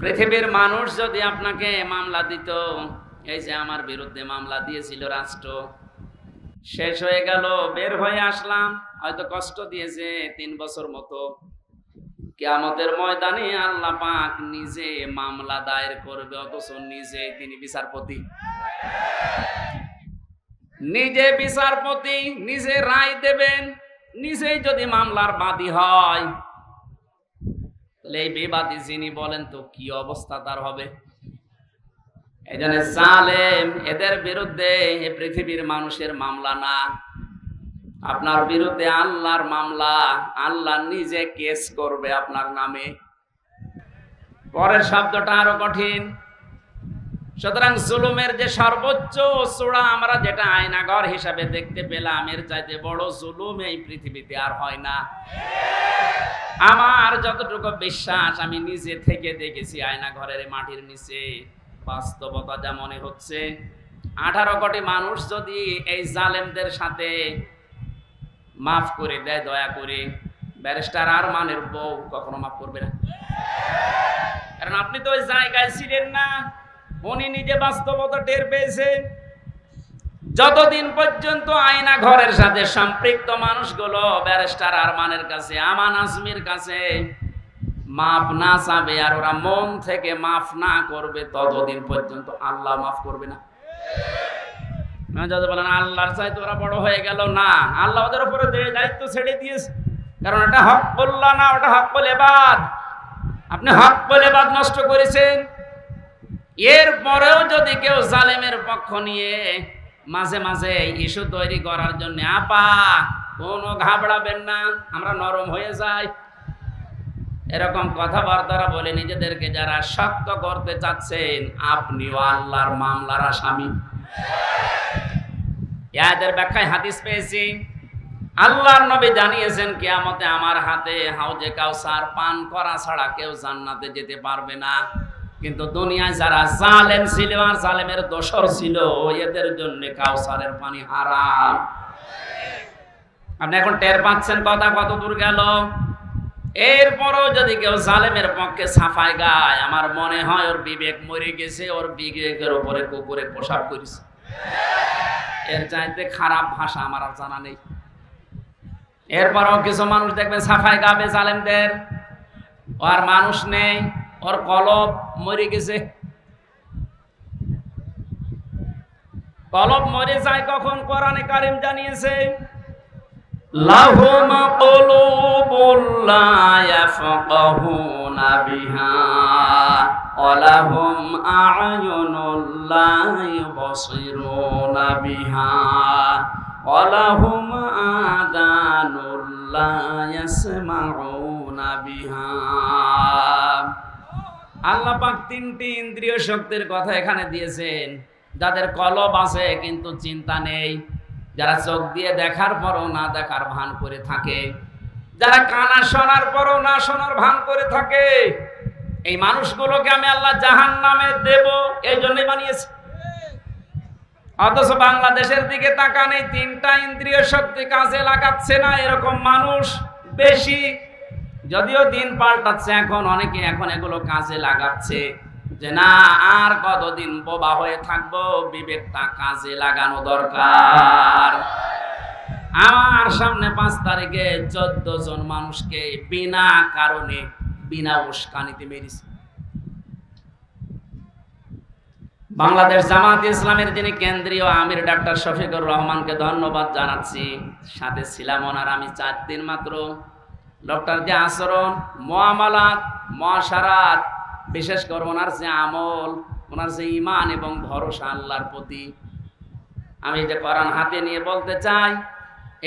পৃথিবীর মানুষ যদি আপনাকে মামলা দিত, এই যে আমার বিরুদ্ধে মামলা দিয়েছিল রাষ্ট্র, শেষ হয়ে গেল, বের হয়ে আসলাম, হয়তো কষ্ট দিয়েছে 3 বছর মতো, কিয়ামতের ময়দানে আল্লাহ পাক নিজে মামলা দায়ের করবে, অথচ নিজে তিনি বিচারপতি, নিজে বিচারপতি, নিজে রায় দেবেন, নিজেই যদি মামলার বাদী হয়, তাহলে এই বিবাদী যিনি বলেন তো কি অবস্থা তার হবে। এই জন্য জালেম এদের বিরুদ্ধে এই পৃথিবীর মানুষের মামলা না, আপনার বিরুদ্ধে আল্লাহর মামলা, আল্লাহ নিজে কেস করবে আপনার নামে। পরের শব্দটা আরো কঠিন। সুতরাং জুলুমের যে সর্বোচ্চ চূড়া আমরা যেটা আয়নাঘর হিসাবে দেখতে পেলাম, এর চাইতে বড় জুলুম এই পৃথিবীতে আর হয় না। আমার যতটুকু বিশ্বাস, আমি নিজে থেকে দেখেছি আয়নাঘরের মাটির নিচে, বাস্তবতা যা মনে হচ্ছে, 18 কোটি মানুষ যদি এই জালেমদের সাথে মাফ করে দেয়, দয়া করে, ব্যারিস্টার আরমানের বউ কখনো মাফ করবে না। কারণ আপনি তো ওই জায়গায় ছিলেন না, উনি নিজে বাস্তবতা টের পেয়েছে। যতদিন পর্যন্ত আয়না ঘরের সাথে সম্পৃক্ত মানুষগুলো ব্যারিস্টার আরমানের কাছে, আমান আজমির কাছে মাফ না চাবে, আর ওরা মন থেকে মাফ না করবে, ততদিন পর্যন্ত আল্লাহ মাফ করবে না। যদি বলেন আল্লাহর চাইতে ওরা বড় হয়ে গেল, না, আল্লাহ ওদের উপরে দায়িত্ব ছেড়ে দিয়েছে, কারণ এটা হকবুল্লাহ না, ওটা হকবুল ইবাদ। আপনি হকবুল ইবাদ নষ্ট করেছেন। এরপরেও যদি কেউ জালেমের পক্ষ নিয়ে মাঝে মাঝে ইস্যু তৈরি করার জন্য, আপা কোনো ঘাবড়াবেন না, আমরা নরম হয়ে যাই, এরকম কথাবার্তারা বলে নিজেদেরকে যারা শক্ত করতে চাচ্ছেন, আপনিও আল্লাহর মামলার আসামি। এদের ব্যাখ্যায় হাদিস পেয়েছি, আল্লাহর নবী জানিয়েছেন কিয়ামতে আমার হাতে হাউজে কাউসার পান করা ছাড়া কেউ জান্নাতে যেতে পারবে না। কিন্তু দুনিয়ায় যারা জালেম ছিল আর জালেমের দোসর ছিল, এদের জন্য কাউসারের পানি হারাম। আপনি এখন টের পাচ্ছেন কথা কত দূর গেল। এরপরও যদি কেউ জালেমের পক্ষে সাফাই গায়, আমার মনে হয় ওর বিবেক মরে গেছে, ওর বিবেকের উপরে কুকুরে পোশাক করেছে। এর চাইতে খারাপ ভাষা আমার আর জানা নেই। এরপরও কিছু মানুষ দেখবেন সাফাই গাবে জালেমদের, ও আর মানুষ নেই, ওর কলব মরে গেছে। কলব মরে যায় কখন? কোরআনে কারীম জানিয়েছে, লাহুম কুলুবুল লা ইয়াফকাহুনা বিহা ওয়া লাহুম আ'য়ুনুল লা ইউবসিরুনা বিহা ওয়া লাহুম আযানুল লা ইয়াসমাউনা বিহা। আল্লাহ পাক 3টি ইন্দ্রিয় শক্তির কথা এখানে দিয়েছেন। যাদের কলব আছে কিন্তু চিন্তা নেই, যারা চোখ দিয়ে দেখার পরও না দেখার ভান করে থাকে, যারা কানা শোনার পরও না শোনার ভান করে থাকে, এই মানুষগুলোকে আমি আল্লাহ জাহান্নামে দেব, এই জন্যই বানিয়েছি। অথচ বাংলাদেশের দিকে তাকান, এই 3টা ইন্দ্রিয় শক্তি কাজে লাগাচ্ছে না এরকম মানুষ বেশি। যদিও দিন পাল্টাচ্ছে, এখন অনেকে এখন এগুলো কাজে লাগাচ্ছে, যে না আর কতদিন বোবা হয়ে থাকবো, বিবেকটা কাজে লাগানো দরকার। আমার সামনে 5 তারিখে 14 জন মানুষকে বিনা কারণে, বিনা উস্কানিতে মেরেছে। বাংলাদেশ জামাত ইসলামের যিনি কেন্দ্রীয় আমির ডাক্তার শফিকুর রহমানকে ধন্যবাদ জানাচ্ছি, সাথে ছিলাম ওনার আমি 4 দিন মাত্র। ডক্টর যে আচরণ, মুআমালাত, মুআশারাত, বিশেষ করে ওনার যে আমল, ওনার যে ঈমান এবং ভরসা আল্লাহর প্রতি, আমি যে কোরআন হাতে নিয়ে বলতে চাই,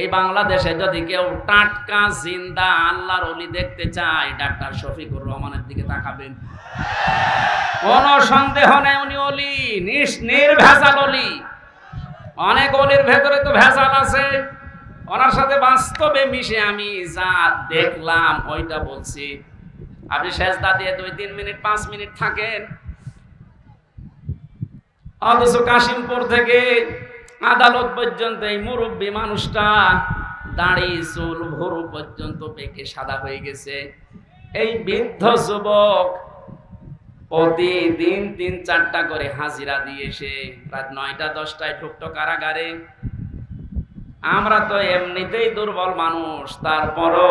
এই বাংলাদেশে যদি কেউ টাটকা জিন্দা আল্লাহর ওলি দেখতে চায়, ডাক্তার শফিকুর রহমানের দিকে তাকাবেন। কোনো সন্দেহ নেই উনি ওলি, নির্ভেজাল ওলি। অনেক ওলির ভেতরে তো ভেজাল আছে, ওনার সাথে বাস্তবে মিশে আমি যা দেখলাম ওইটা বলছি। আপনি সেজদা দিয়ে 2-3 মিনিট 5 মিনিট থাকেন, অথচ কাশিমপুর থেকে আদালত পর্যন্ত এই মুরব্বী মানুষটা দাড়ি চুল ভুরু পর্যন্ত পেকে সাদা হয়ে গেছে। এই বৃদ্ধ যুবক প্রতিদিন ৩-৪টা করে হাজিরা দিয়ে এসে রাত ৯টা-১০টায় ঢুকতো কারাগারে। আমরা তো এমনিতেই দুর্বল মানুষ, তারপরও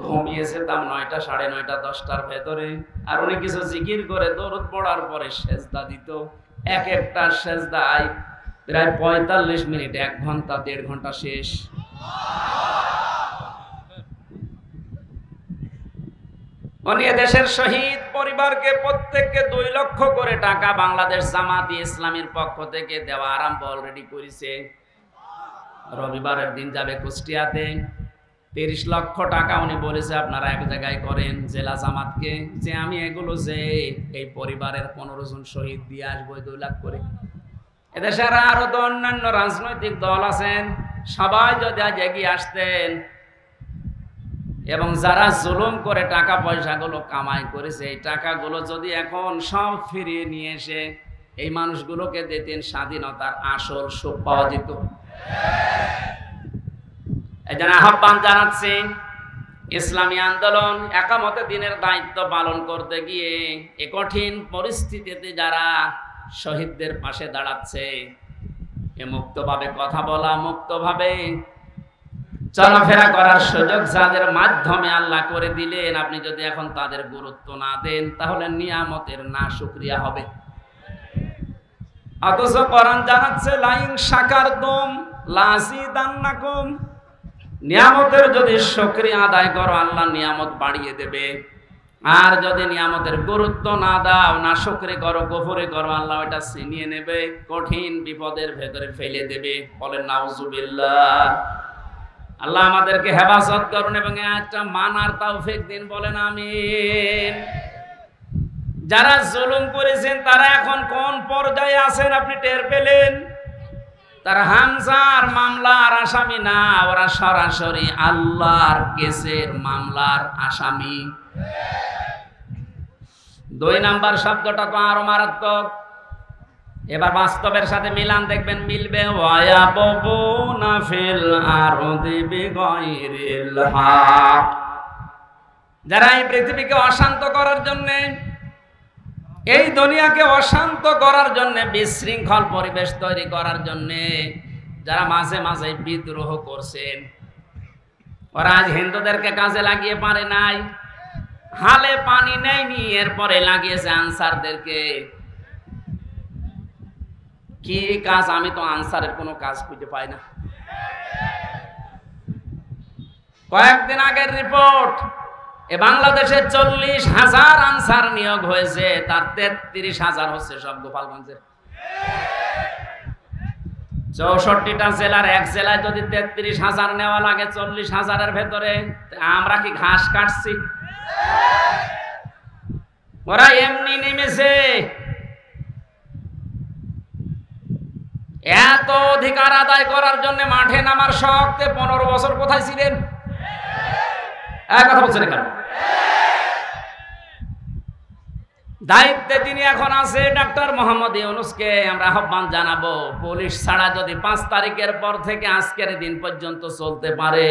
ঘুমিয়ে যেতাম ৯টা, ৯:৩০, ১০টার ভেতরে। আর উনি কিছু জিকির করে দরুদ পড়ার পরে সেজদা দিত। এক একটা সেজদায় প্রায় ৪৫ মিনিট, ১ ঘন্টা ১.৫ ঘন্টা শেষ। উনি দেশের শহীদ পরিবারকে প্রত্যেককে ২ লক্ষ করে টাকা বাংলাদেশ জামাতি ইসলামীর পক্ষ থেকে দেওয়া আরম্ভ অলরেডি করেছে। রবিবারের দিন যাবে কুষ্টিয়াতে, ৩০ লক্ষ টাকা উনি বলেছে আপনারা এক জায়গায় করেন জেলা জামাতকে, যে আমি এগুলো যে এই পরিবারের ১৫ জন শহীদ দিয়ে আসবো ২ লাখ করে। এদেশের আরো তো অন্যান্য রাজনৈতিক দল আছেন, সবাই যদি আজ এগিয়ে আসতেন এবং যারা জুলুম করে টাকা পয়সাগুলো কামাই করেছে, এই টাকাগুলো যদি এখন সব ফিরিয়ে নিয়ে এসে এই মানুষগুলোকে দিতেন, স্বাধীনতার আসল সুখ পাওয়া যেত। এই জন্য আহ্বান জানাচ্ছি, ইসলামী আন্দোলন একামতে দ্বীনের দায়িত্ব পালন করতে গিয়ে এ কঠিন পরিস্থিতিতে যারা শহীদদের পাশে দাঁড়াচ্ছে, এ মুক্তভাবে কথা বলা, মুক্তভাবে চলাফেরা করার সুযোগ যাদের মাধ্যমে আল্লাহ করে দিলেন, আপনি যদি এখন তাদের গুরুত্ব না দেন তাহলে নিয়ামতের না শুকরিয়া হবে। অথচ কোরআন জানাচ্ছে লাইন শাকারতুম লাযিদান্নাকুম, নিয়ামতের যদি শুকরিয়া আদায় করো আল্লাহ নিয়ামত বাড়িয়ে দেবে। আর যদি নিয়ামতের গুরুত্ব না দাও, না শুকরি করো, কুফরি করো, আল্লাহ ওটা ছিনিয়ে নেবে, কঠিন বিপদের ভেতরে ফেলে দেবে। বলেন নাউজুবিল্লাহ। আল্লাহ আমাদেরকে হেফাজত করুন এবং একটা মানার তৌফিক দিন। বলেন আমিন। যারা জুলুম করেছেন তারা এখন কোন পর্যায়ে আছেন আপনি টের পেলেন? তারা হামজার মামলার আসামি না, ওরা সরাসরি আল্লাহর কেসের মামলার আসামি। ২ নাম্বার শব্দটা তো আরো মারাত্মক। এবার বাস্তবের সাথে মিলান, দেখবেন মিলবে। ওয়ায়াবুনা ফিল আরদি বিগাইরিল হক, যারা এই পৃথিবীকে অশান্ত করার জন্য, এই দুনিয়াকে অশান্ত করার জন্য, বিশৃঙ্খল পরিবেশ তৈরি করার জন্য যারা মাঝে মাঝে বিদ্রোহ করছেন, ওরা আজ হিন্দুদেরকে কাজে লাগিয়ে পারে নাই, হালে পানি নেয়নি, এরপরে লাগিয়েছে আনসারদেরকে। কি কাজ? আমি তো আনসারের কোনো কাজ খুঁজে পাই না। কয়েকদিন আগের রিপোর্ট, এ বাংলাদেশে 40,000 আনসার নিয়োগ হয়েছে, তার 33,000 হচ্ছে সব গোপালগঞ্জের। 64টা জেলার এক জেলায় যদি 33,000 নেওয়া লাগে 40,000-এর ভেতরে, আমরা কি ঘাস কাটছি? ওরা এমনি নেমেছে। এত অধিকার আদায় করার জন্য মাঠে নামার শক্তে 15 বছর কোথায় ছিলেন? কথা বলছেন কেন? দায়িত্বে তিনি এখন আছে ডাক্তার মোহাম্মদ ইউনূসকে আমরা আহ্বান জানাবো, পুলিশ ছাড়া যদি 5 তারিখের পর থেকে আজকের দিন পর্যন্ত চলতে পারে,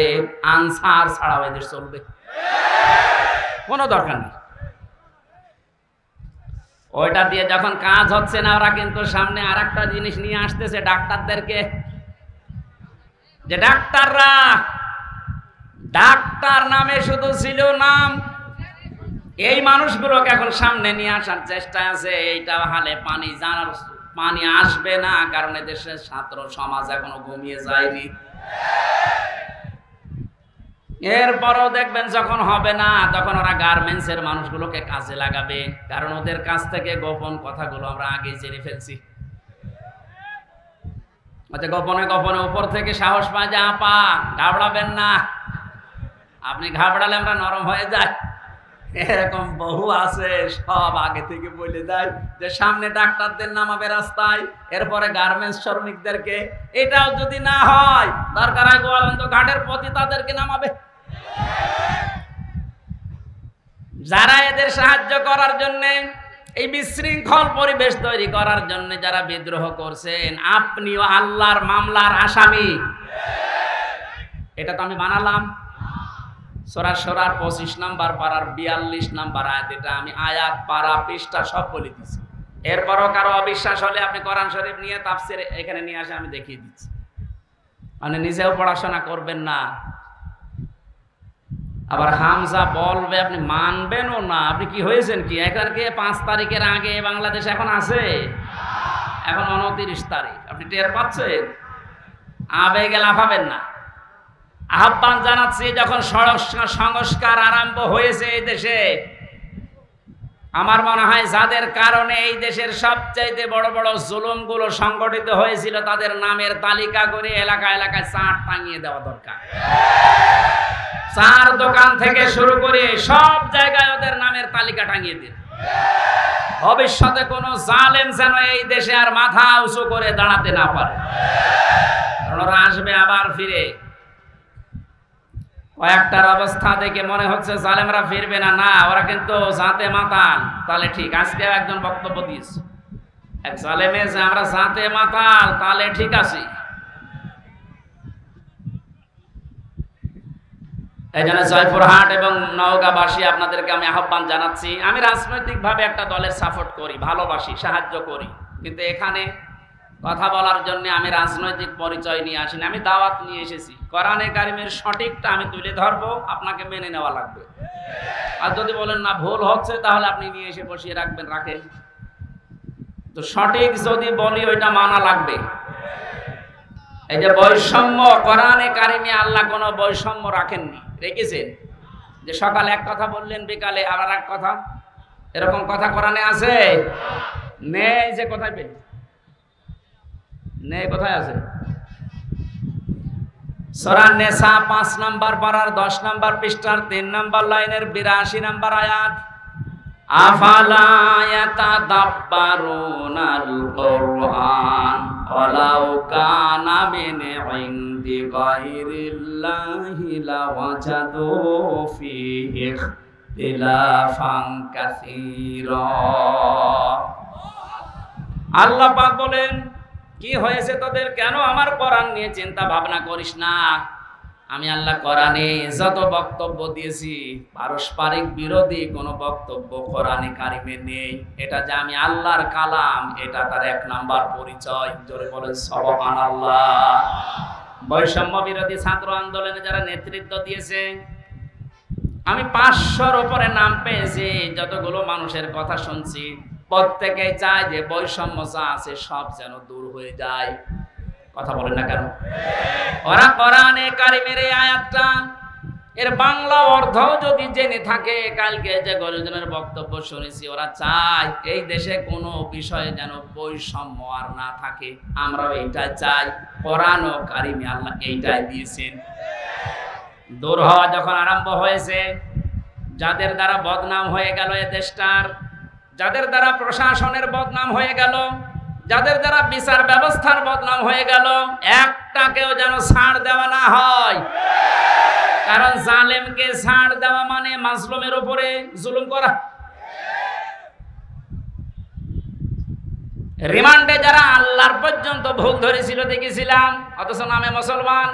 আনসার ছাড়াও এদের চলবে, কোনো দরকার নেই। ওইটা দিয়ে যখন কাজ হচ্ছে না, ওরা কিন্তু সামনে আরেকটা জিনিস নিয়ে আসতেছে, ডাক্তারদেরকে। যে ডাক্তাররা, ডাক্তার নামে শুধু ছিল নাম, এই মানুষগুলোকে এখন সামনে নিয়ে আসার চেষ্টা আছে। এইটা হালে পানি, জানার পানি আসবে না, কারণ এদেশের ছাত্র সমাজ এখনো ঘুমিয়ে যায়নি। এরপরও দেখবেন যখন হবে না, তখন ওরা গার্মেন্টসের মানুষগুলোকে কাজে লাগাবে, কারণ ওদের কাছ থেকে গোপন কথাগুলো আমরা আগে জেনে ফেলছি। গোপনে গোপনে উপর থেকে সাহস পায় যে আপা ঘাবড়াবেন না, আপনি ঘাবড়ালে আমরা নরম হয়ে যাই। এরকম বহু আছে, সব আগে থেকে বলে দেয় যে সামনে ডাক্তারদের নামাবে রাস্তায়, এরপরে গার্মেন্টস শ্রমিকদেরকে। এটাও যদি না হয়, দরকার হয় গোয়ালন্দ ঘাটের প্রতি তাদেরকে নামাবে। যারা এদের সাহায্য করার জন্য, এই বিশৃঙ্খল পরিবেশ তৈরি করার জন্য যারা বিদ্রোহ করছেন, আপনিও আল্লাহর মামলার আসামি। এটা তো আমি বানালাম। সূরা সূরার 25 নাম্বার পারার 42 নাম্বার আয়াত। এটা আমি আয়াত পারা পৃষ্ঠা সব বলে দিচ্ছি। এরপরও কারো অবিশ্বাস হলে আপনি কোরআন শরীফ নিয়ে তাফসীর এখানে নিয়ে আসে, আমি দেখিয়ে দিচ্ছি। মানে নিজেও পড়াশোনা করবেন না, আবার হামজা বলবে আপনি মানবেনও না। আপনি কি হয়েছেন কি? এখানকে 5 তারিখের আগে বাংলাদেশ এখন আছে, এখন 29 তারিখ। আপনি টের পাচ্ছেন? আবেগে লাফাবেন না। আহ্বান জানাচ্ছি, যখন সড়ক সংস্কার আরম্ভ হয়েছে এই দেশে, আমার মনে হয় যাদের কারণে এই দেশের সবচাইতে বড় বড় জুলুমগুলো সংগঠিত হয়েছিল, তাদের নামের তালিকা করে এলাকায় এলাকায় চার্ট টাঙিয়ে দেওয়া দরকার। চার দোকান থেকে শুরু করে সব জায়গায় ওদের নামের তালিকা টাঙিয়ে দিন। ভবিষ্যতে কোনো জালেম যেন এই দেশে আর মাথা উঁচু করে দাঁড়াতে না পারে। ওরা আসবে আবার ফিরে। কয়েকটার অবস্থা দেখে মনে হচ্ছে জালেমরা ফিরবে না। না, ওরা কিন্তু জাতে মাতাল। তাহলে ঠিক, আজকে একজন বক্তব্য দিয়েছে এক জালেমে যে আমরা জাতে মাতাল, তাহলে ঠিক আছে। এই জন্য জয়পুরহাট এবং নওগাঁবাসী আপনাদেরকে আমি আহ্বান জানাচ্ছি। আমি রাজনৈতিকভাবে একটা দলের সাপোর্ট করি, ভালোবাসি, সাহায্য করি, কিন্তু এখানে কথা বলার জন্য আমি রাজনৈতিক পরিচয় নিয়ে আসিনি। আমি দাওয়াত নিয়ে এসেছি। কোরআনে কারিমের সঠিকটা আমি তুলে ধরবো, আপনাকে মেনে নেওয়া লাগবে। আর যদি বলেন না ভুল হচ্ছে, তাহলে আপনি নিয়ে এসে বসিয়ে রাখবেন, রাখেন। তো সঠিক যদি বলি ওইটা মানা লাগবে। এই যে বৈষম্য, কোরআনে কারিমে আল্লাহ কোনো বৈষম্য রাখেননি, রেখেছেন যে সকালে এক কথা বললেন, বিকালে আবার এক কথা। এরকম কথা কোরআনে আছে? নেই। যে কোথায় পেলেন? নেই, কোথায় আছে? সূরা নিসা 5 নাম্বার পারার 10 নাম্বার পৃষ্ঠার 3 নাম্বার লাইনের 82 নাম্বার আয়াত। আফালা ইয়াতাদাব্বারুনাল কুরআন ওয়ালাউ কানা মিন ইনদি গায়রিল্লাহি লাওয়াজাদু ফীহি ইখতিলাফান কাসীরা। আল্লাহ পাক বলেন, কি হয়েছে তোদের? কেন আমার কোরআন নিয়ে চিন্তা ভাবনা করিস না? আমি আল্লাহ কোরআনে যত বক্তব্য দিয়েছি, পারস্পরিক বিরোধী কোনো বক্তব্য কোরআনে কারিমে নেই। এটা যে আমি আল্লাহর কালাম, এটা তার 1 নাম্বার পরিচয়। জোরে বলেন সুবহানাল্লাহ। বৈষম্য বিরোধী ছাত্র আন্দোলনে যারা নেতৃত্ব দিয়েছে, আমি 500-র উপরে নাম পেয়েছি। যতগুলো মানুষের কথা শুনছি, প্রত্যেকেই চায় যে বৈষম্য যা আছে সব যেন দূর হয়ে যায়। কথা বলেন না কেন? ওরা কোরআনে কারিমের এই আয়াতটা, এর বাংলা অর্থ যদি জেনে থাকে, কালকে যে গরিজনের বক্তব্য শুনেছি, ওরা চায় এই দেশে কোনো বিষয়ে যেন বৈষম্য আর না থাকে। আমরাও এইটা চাই। কোরআন ও কারিমে আল্লাহ এইটাই দিয়েছেন। দূর হওয়া যখন আরম্ভ হয়েছে, যাদের দ্বারা বদনাম হয়ে গেল এ দেশটার, যাদের দ্বারা প্রশাসনের বদনাম হয়ে গেল, যাদের দ্বারা বিচার ব্যবস্থার বদনাম হয়ে গেল, একটাকেও যেন ছাড় দেওয়া না হয়। কারণ জালেমকে ছাড় দেওয়া মানে মাজলুমের উপরে জুলুম করা। রিমান্ডে যারা আল্লাহর পর্যন্ত ভুল ধরেছিল দেখেছিলাম, অথচ নামে মুসলমান।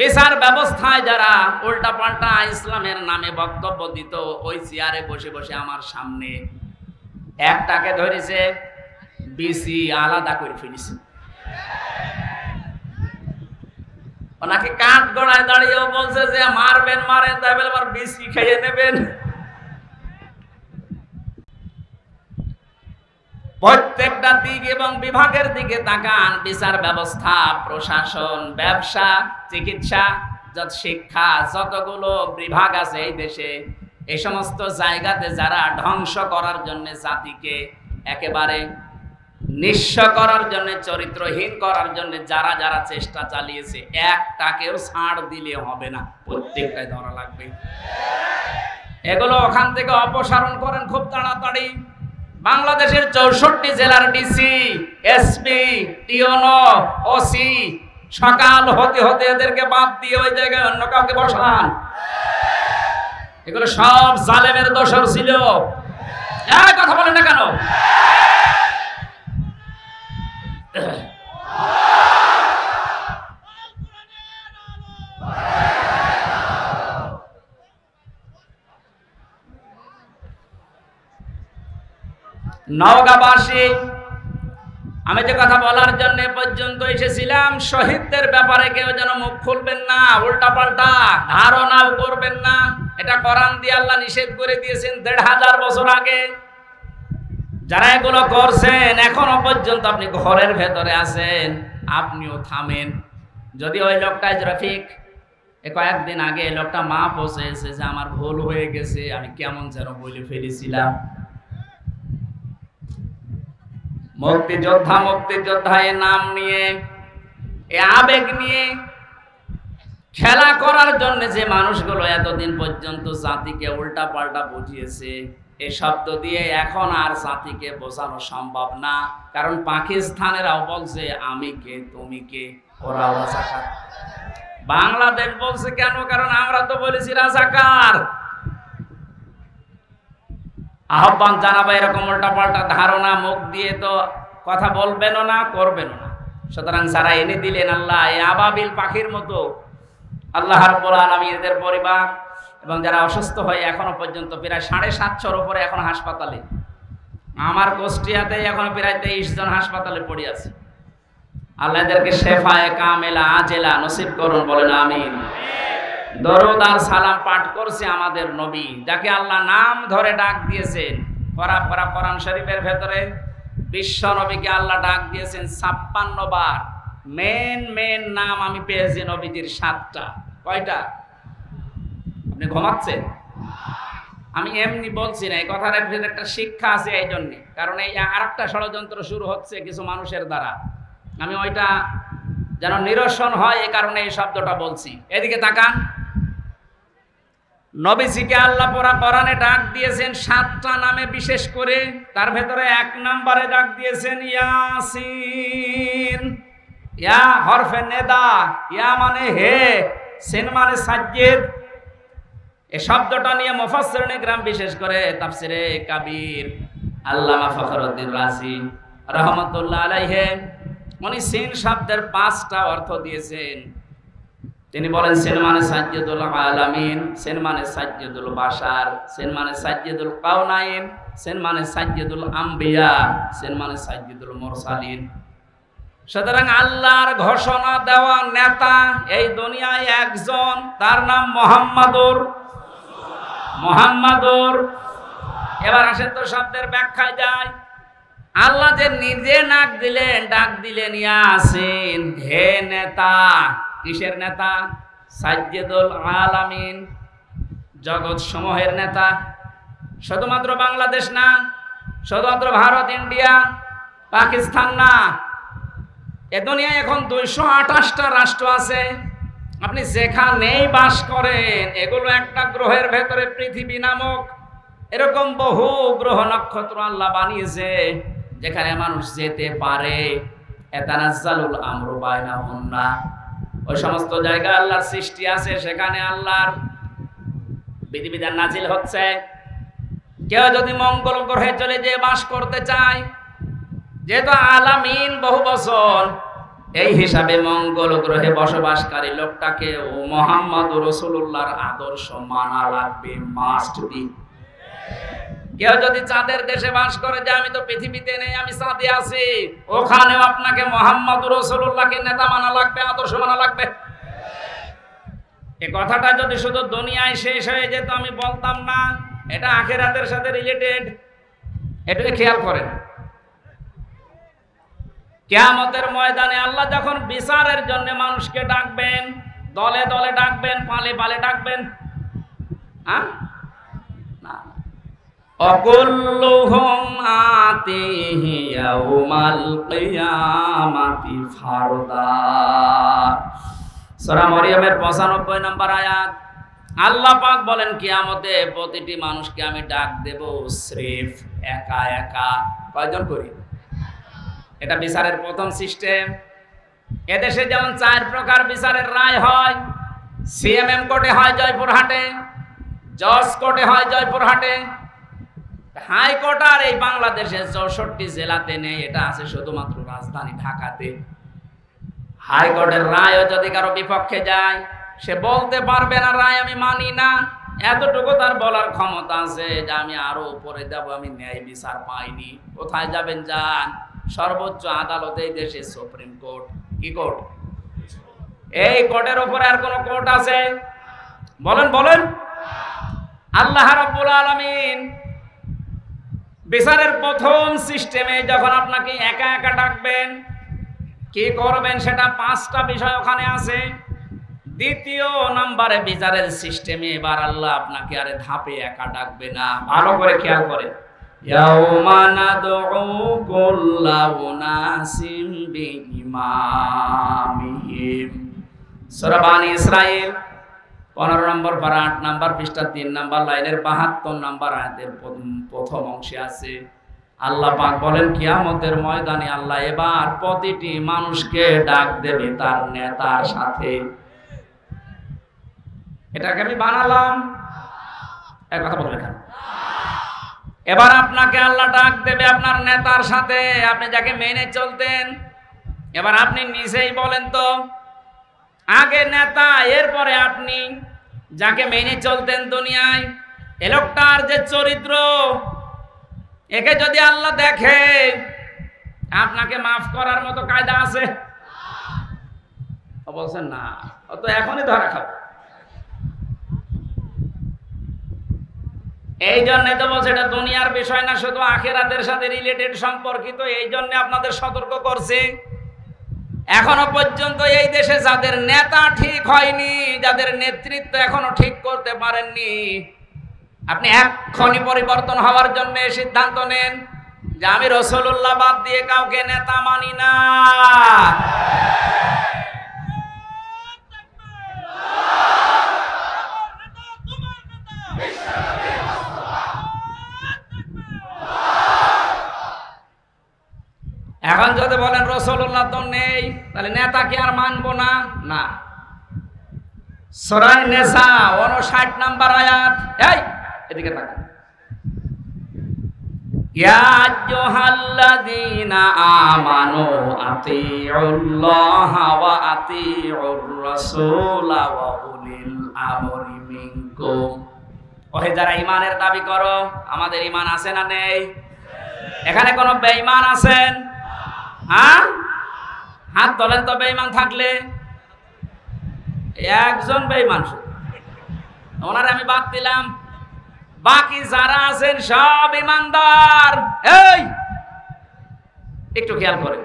বিচার ব্যবস্থায় যারা উল্টা পাল্টা ইসলামের নামে বক্তব্য দিত, ওই চেয়ারে বসে বসে আমার সামনে একটাকে ধরেছে, বিসি আলাদা করে ফেলেছে। ওনাকে কাঠ গড়ায় দাঁড়িয়েও বলছে যে মারবেন, মারেন, তাই বলে আবার বিসি খেয়ে নেবেন। প্রত্যেকটা দিক এবং বিভাগের দিকে তাকান। বিচার ব্যবস্থা, প্রশাসন, ব্যবসা, চিকিৎসা, শিক্ষা, যতগুলো বিভাগ আছে এই দেশে, এই সমস্ত জায়গাতে যারা ধ্বংস করার জন্য, জাতিকে একেবারে নিঃস্ব করার জন্য, চরিত্রহীন করার জন্য যারা যারা চেষ্টা চালিয়েছে, একটাকেও ছাড় দিলে হবে না, প্রত্যেকটাই ধরা লাগবে। এগুলো ওখান থেকে অপসারণ করেন খুব তাড়াতাড়ি। বাংলাদেশের 64 জেলার ডিসি, এসপি, টিওনো, ওসি, সকাল হতে হতে এদেরকে বাদ দিয়ে ওই জায়গায় অন্য কাউকে বসান। এগুলো সব জালেমের দোসর ছিল। কথা বলেন না কেন? নওগাঁবাসী, আমি যে কথা বলার জন্য পর্যন্ত এসেছিলাম, শহীদদের ব্যাপারে কেউ যেন মুখ খুলবেন না, উল্টাপাল্টা ধারণাও করবেন না। এটা কোরআন দিয়ে আল্লাহ নিষেধ করে দিয়েছেন ১৫০০ বছর আগে। যারা এগুলো করছেন এখনো পর্যন্ত আপনি ঘরের ভেতরে আছেন, আপনিও থামেন। যদি ওই লোকটা রফিক কয়েকদিন আগে এই লোকটা মা পৌঁছেছে যে আমার ভুল হয়ে গেছে, আমি কেমন যেন বলে ফেলেছিলাম। মুক্তিযোদ্ধা মুক্তিযোদ্ধা এ নাম নিয়ে, এ আবেগ নিয়ে খেলা করার জন্য যে মানুষগুলো এতদিন পর্যন্ত জাতিকে উল্টা পাল্টা বুঝিয়েছে, এই শব্দ দিয়ে এখন আর জাতিকে বোঝানো সম্ভব না। কারণ পাকিস্তানেরাও বলছে আমি কে তুমি কে, ওরা রাজাকার। বাংলাদেশ বলছে কেন? কারণ আমরা তো বলেছি রাজাকার। আহ্বান জানাবো, এরকম উল্টা পাল্টা ধারণা মুখ দিয়ে তো কথা বলবেনও না, করবেনও না। সুতরাং যারা এনে দিলেন আল্লাহ এই আবাবিল পাখির মতো, আল্লাহ রাব্বুল আলামিন এদের পরিবার এবং যারা অসুস্থ হয়ে এখনো পর্যন্ত প্রায় ৭৫০র উপরে এখন হাসপাতালে, আমার কুষ্টিয়াতে এখনো প্রায় ২৩ জন হাসপাতালে পড়ে আছে। আল্লাহ এদেরকে শেফায়ে কামেলা আজেলা নসিব করুন, বলেন আমিন। দরুদ আর সালাম পাঠ করছে আমাদের নবী, যাকে আল্লাহ নাম ধরে ডাক দিয়েছেন। কোরআন শরীফের ভেতরে বিশ্ব নবীকে আল্লাহ ডাক দিয়েছেন ৫৬ বার। মেন নাম আমি পেয়েছি নবীজির ৭টা। কয়টা? আপনি ঘুমাচ্ছেন? আমি এমনি বলছি না, এই কথার একটা শিক্ষা আছে এই জন্যে, কারণ এই আরেকটা ষড়যন্ত্র শুরু হচ্ছে কিছু মানুষের দ্বারা। আমি ওইটা যেন নিরসন হয় এই কারণে এই শব্দটা বলছি। এদিকে তাকান, নবীজিকে আল্লাহ কোরআনে ডাক দিয়েছেন ৭টা নামে, বিশেষ করে তার ভেতরে ১ নম্বরে ডাক দিয়েছেন ইয়াসিন। ইয়া হরফে নেদা, ইয়া মানে হে, সিন মানে সাজ্জিদ। এই শব্দটা নিয়ে মুফাসসিরিনে কিরাম, বিশেষ করে তাফসিরে কাবীর আল্লামা ফখরুদ্দীন রাজি রাহমাতুল্লাহ আলাইহি, উনি সিন শব্দের ৫টা অর্থ দিয়েছেন। তিনি বলেন সিন মানে সাজ্জিদুল আলামিন, সিন মানে সাজ্জিদুল বাশার, সিন মানে সাজ্জিদুল কাউনাইন, সিন মানে সাজ্জিদুল আম্বিয়া, সিন মানে সাজ্জিদুল মুরসালিন। সুতরাং আল্লাহর ঘোষণা দেওয়া নেতা এই দুনিয়ায় একজন, তার নাম মুহাম্মাদুর। এবার আসেন তো শব্দের ব্যাখ্যায় যায়। আল্লাহ যে নিজে ডাক দিলেন ইয়াসিন, হে নেতা। কিসের নেতা? সাজ্জিদুল আলামিন, জগৎ সমূহের নেতা। শুধুমাত্র বাংলাদেশ না, শুধুমাত্র ভারত, ইন্ডিয়া, পাকিস্তান না, এ দুনিয়ায় এখন ২২৮টা রাষ্ট্র আছে। আপনি যেখানেই বাস করেন, এগুলো একটা গ্রহের ভেতরে পৃথিবী নামক এরকম বহু গ্রহ নক্ষত্র আল্লাহ বানিয়েছে, যেখানে মানুষ যেতে পারে। এতানাজ্জালুল আমরু বাইনাহুন্না, ওই সমস্ত জায়গায় আল্লাহর সৃষ্টি আছে, সেখানে আল্লাহর বিধিবিধান নাজিল হচ্ছে। কেউ যদি মঙ্গল গ্রহে চলে যেয়ে বাস করতে চায়, যেহেতু আলামিন বহু বছর, এই হিসাবে মঙ্গল গ্রহে বসবাসকারী লোকটাকে ও মুহাম্মদুর রাসূলুল্লাহর আদর্শ মানা লাগবে, মাস্ট বি। কেউ যদি চাঁদের দেশে বাস করে, যে আমি তো পৃথিবীতে নেই, আমি চাঁদে আছি, ওখানেও আপনাকে মুহাম্মদুর রাসূলুল্লাহকে নেতা মানা লাগবে, আদর্শ মানা লাগবে। এই কথাটা যদি শুধু দুনিয়ায় শেষ হয়ে যেত আমি বলতাম না, এটা আখিরাতের সাথে রিলেটেড। এটাকে খেয়াল করেন। কিয়ামতের ময়দানে আল্লাহ যখন বিচারের জন্য মানুষকে ডাকবেন, দলে দলে ডাকবেন, পালে পালে ডাকবেন, হ্যাঁ না, অকুল্লুহুম আতিহি ইয়াউমাল কিয়ামাতি ফারদা। সূরা মরিয়মের ৯৫ নম্বর আয়াত। আল্লাহ পাক বলেন কিয়ামতে প্রতিটি মানুষকে আমি ডাক দেব স্রেফ একা একা। কয়জন করি? এটা বিচারের প্রথম সিস্টেম। এদেশে যেমন ৪ প্রকার বিচারের রায় হয়। সিএমএম কোর্টে হয় জয়পুরহাটে, জজ কোর্টে হয় জয়পুরহাটে, হাইকোর্ট আর এই বাংলাদেশের ৬৪ জেলাতে নেই, এটা আছে শুধুমাত্র রাজধানী ঢাকাতে। হাইকোর্টের রায়ও যদি কারো বিপক্ষে যায়, সে বলতে পারবে না রায় আমি মানি না, এতটুকু তার বলার ক্ষমতা আছে যে আমি আরো উপরে যাব, আমি ন্যায় বিচার পাইনি। কোথায় যাবেন? যান সর্বোচ্চ আদালত, এই দেশে সুপ্রিম কোর্ট। কি কোর্ট? এই কোর্টের উপরে আর কোন কোর্ট আছে? বলেন বলেন। আল্লাহ রাব্বুল আলামিন বিচারের প্রথম সিস্টেমে যখন আপনাকে একা একা ডাকবেন, কি করবেন সেটা 5টা বিষয় ওখানে আছে। দ্বিতীয় নম্বরে বিচারের সিস্টেমে এবার আল্লাহ আপনাকে আরে ধাপে একা ডাকবে না। ভালো করে খেয়াল করে, ইয়াউমা নাদউ কুল্লা উনাসিম বিইমামিহিম। সূরা বানী ইসরাঈল 15 নম্বর পারা 8 নম্বর পৃষ্ঠা 3 নম্বর লাইনের 72 নম্বর আয়াতের প্রথম অংশে আছে। আল্লাহ পাক বলেন কিয়ামতের ময়দানে আল্লাহ এবার প্রতিটি মানুষকে ডাক দেবে তার নেতার সাথে। এটাকে আমি বানালাম, এক কথা বলবেন কেন? এবার আপনাকে আল্লাহ ডাক দেবে আপনার নেতার সাথে, আপনি যাকে মেনে চলতেন। এবার আপনি নিজেই বলেন তো, আগে নেতা, এরপরে আপনি যাকে মেনে চলতেন দুনিয়ায়, এ লোকটার যে চরিত্র, একে যদি আল্লাহ দেখে আপনাকে মাফ করার মতো কায়দা আছে? বলছেন না, ও তো এখনই ধরা খাবে। এই জন্য তো বলছে এটা দুনিয়ার বিষয় না, শুধু আখিরাতের সাথে রিলেটেড সম্পর্কিত। এই জন্য আপনাদের সতর্ক করছে। এখনো পর্যন্ত এই দেশে যাদের নেতা ঠিক হয়নি, যাদের নেতৃত্ব এখনো ঠিক করতে পারেননি, আপনি এক্ষুনি পরিবর্তন হওয়ার জন্য সিদ্ধান্ত নেন যে আমি রাসূলুল্লাহ বাদ দিয়ে কাউকে নেতা মানি না। এখন যদি বলেন রাসূলুল্লাহ তো নেই, তাহলে নেতা কি আর মানবো না? না। সূরা নিসা 59 নম্বর আয়াত, এই এদিকে তাকান। ইয়া আইয়ুহাল্লাযীনা আমানু আতিউল্লাহা ওয়া আতিউর রাসূলা ওয়া উলিল আমরি মিনকুম। ওহে যারা ঈমানের দাবি করো, আমাদের ঈমান আছে না নেই? এখানে কোন বেঈমান আছেন? হ্যাঁ, হাত তোলেন তো বেঈমান থাকলে। একজন বেঈমান, ওনার আমি বাদ দিলাম, বাকি যারা আছেন সব ঈমানদার। এই একটু খেয়াল করে,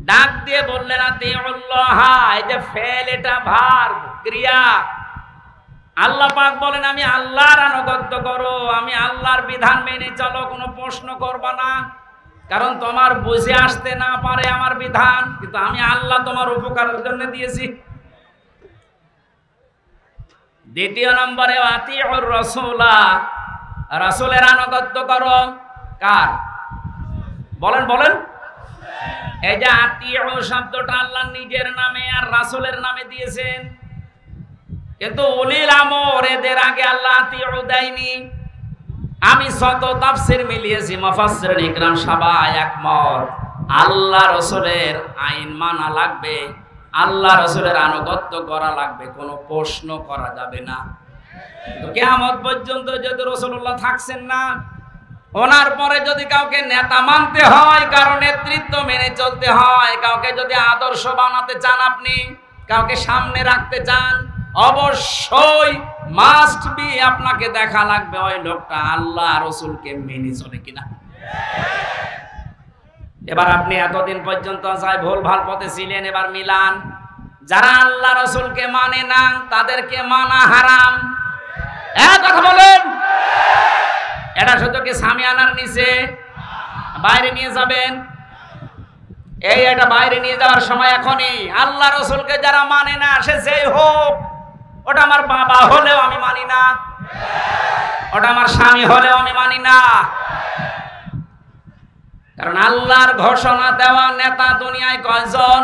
ডাক দিয়ে বললেন আতিউল্লাহ, এই যে ফেল, এটা ভার্ব, ক্রিয়া। আল্লাহ পাক বলেন আমি আল্লাহর আনুগত্য করো, আমি আল্লাহর বিধান মেনে চলো, কোনো প্রশ্ন করবা না। কারণ তোমার বুঝে আসতে না পারে আমার বিধান, কিন্তু আমি আল্লাহ তোমার উপকারের জন্য দিয়েছি। দ্বিতীয় নম্বরে আতিউর রাসূলা, রাসূলের আনুগত্য করো। কার? বলেন বলেন। এই যে আতিউ শব্দটা আল্লাহ নিজের নামে আর রাসূলের নামে দিয়েছেন, কিন্তু উলিল আমর এদের আগে আল্লাহ আতিউ দেয়নি। আমি শত তাফসীর মিলিয়েছি, মুফাসসিরিন ইকরাম সবাই একমত, আল্লাহ রাসূলের আইন মানা লাগবে, আল্লাহ রাসূলের আনুগত্য করা লাগবে, কোনো প্রশ্ন করা যাবে না। তো কিয়ামত পর্যন্ত যদি রাসূলুল্লাহ থাকছেন না, ওনার পরে যদি কাউকে নেতা মানতে হয়, কারণ নেতৃত্ব মেনে চলতে হয়, কাউকে যদি আদর্শ বানাতে চান, আপনি কাউকে সামনে রাখতে চান, অবশ্যই মাস্ট বি আপনাকে দেখা লাগবে ওই লোকটা আল্লাহ রাসূলকে মেনে চলে কিনা। এবার আপনি এতদিন পর্যন্ত যাই ভুল ভাল পথে ছিলেন, এবার মিলান। যারা আল্লাহ রাসূলকে মানে না, তাদেরকে মানা হারাম। এক কথা বলেন, এটা শুধু কি সামিয়ানার নিচে? বাইরে নিয়ে যাবেন। এটা বাইরে নিয়ে যাওয়ার সময় এখনই। আল্লাহ রাসূলকে যারা মানে না, সে যেই হোক, ওটা আমার বাবা হলেও আমি মানি না, ওটা আমার স্বামী হলেও আমি মানি না। কারণ আল্লাহর ঘোষণা দেওয়া নেতা দুনিয়ায় কয়জন?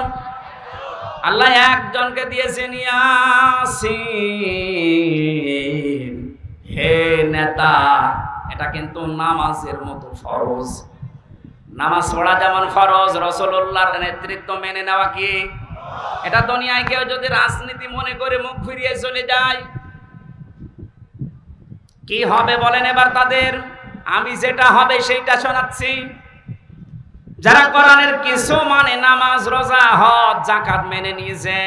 আল্লাহ একজনকে দিয়েছেন, ইয়াসিন, হে নেতা। এটা কিন্তু নামাজের মতো ফরজ। নামাজ পড়া যেমন ফরজ, রাসূলুল্লাহর নেতৃত্ব মেনে নেওয়া কি? এটা দুনিয়ায় কেউ যদি রাজনীতি মনে করে মুখ ফিরিয়ে চলে যায়, কি হবে বলেন এবার তাদের? আমি যেটা হবে সেইটা শোনাচ্ছি। যারা কোরআনের কিছু মানে নামাজ রোজা হজ যাকাত মেনে নিয়েছে,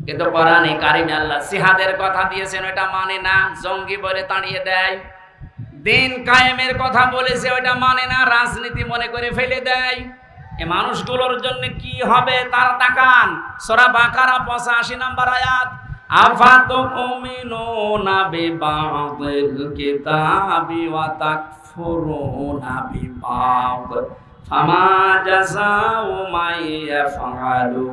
কিন্তু কোরআনে কারিমে আল্লাহ জিহাদের কথা দিয়েছেন ওটা মানে না, জঙ্গি বলে তাড়িয়ে দেয়। দিন কায়েমের কথা বলেছে ওটা মানে না, রাজনীতি মনে করে ফেলে দেয়। এই মানুষগুলোর জন্য কি হবে তারা তাকান। সূরা বাকারা 85 নম্বর আয়াত, আফাতুমিনুনা বিবাদিল কিতাবি ওয়া তাকফুরুনা বিবাদ ফামা জাযাউ মান ইয়াফআলু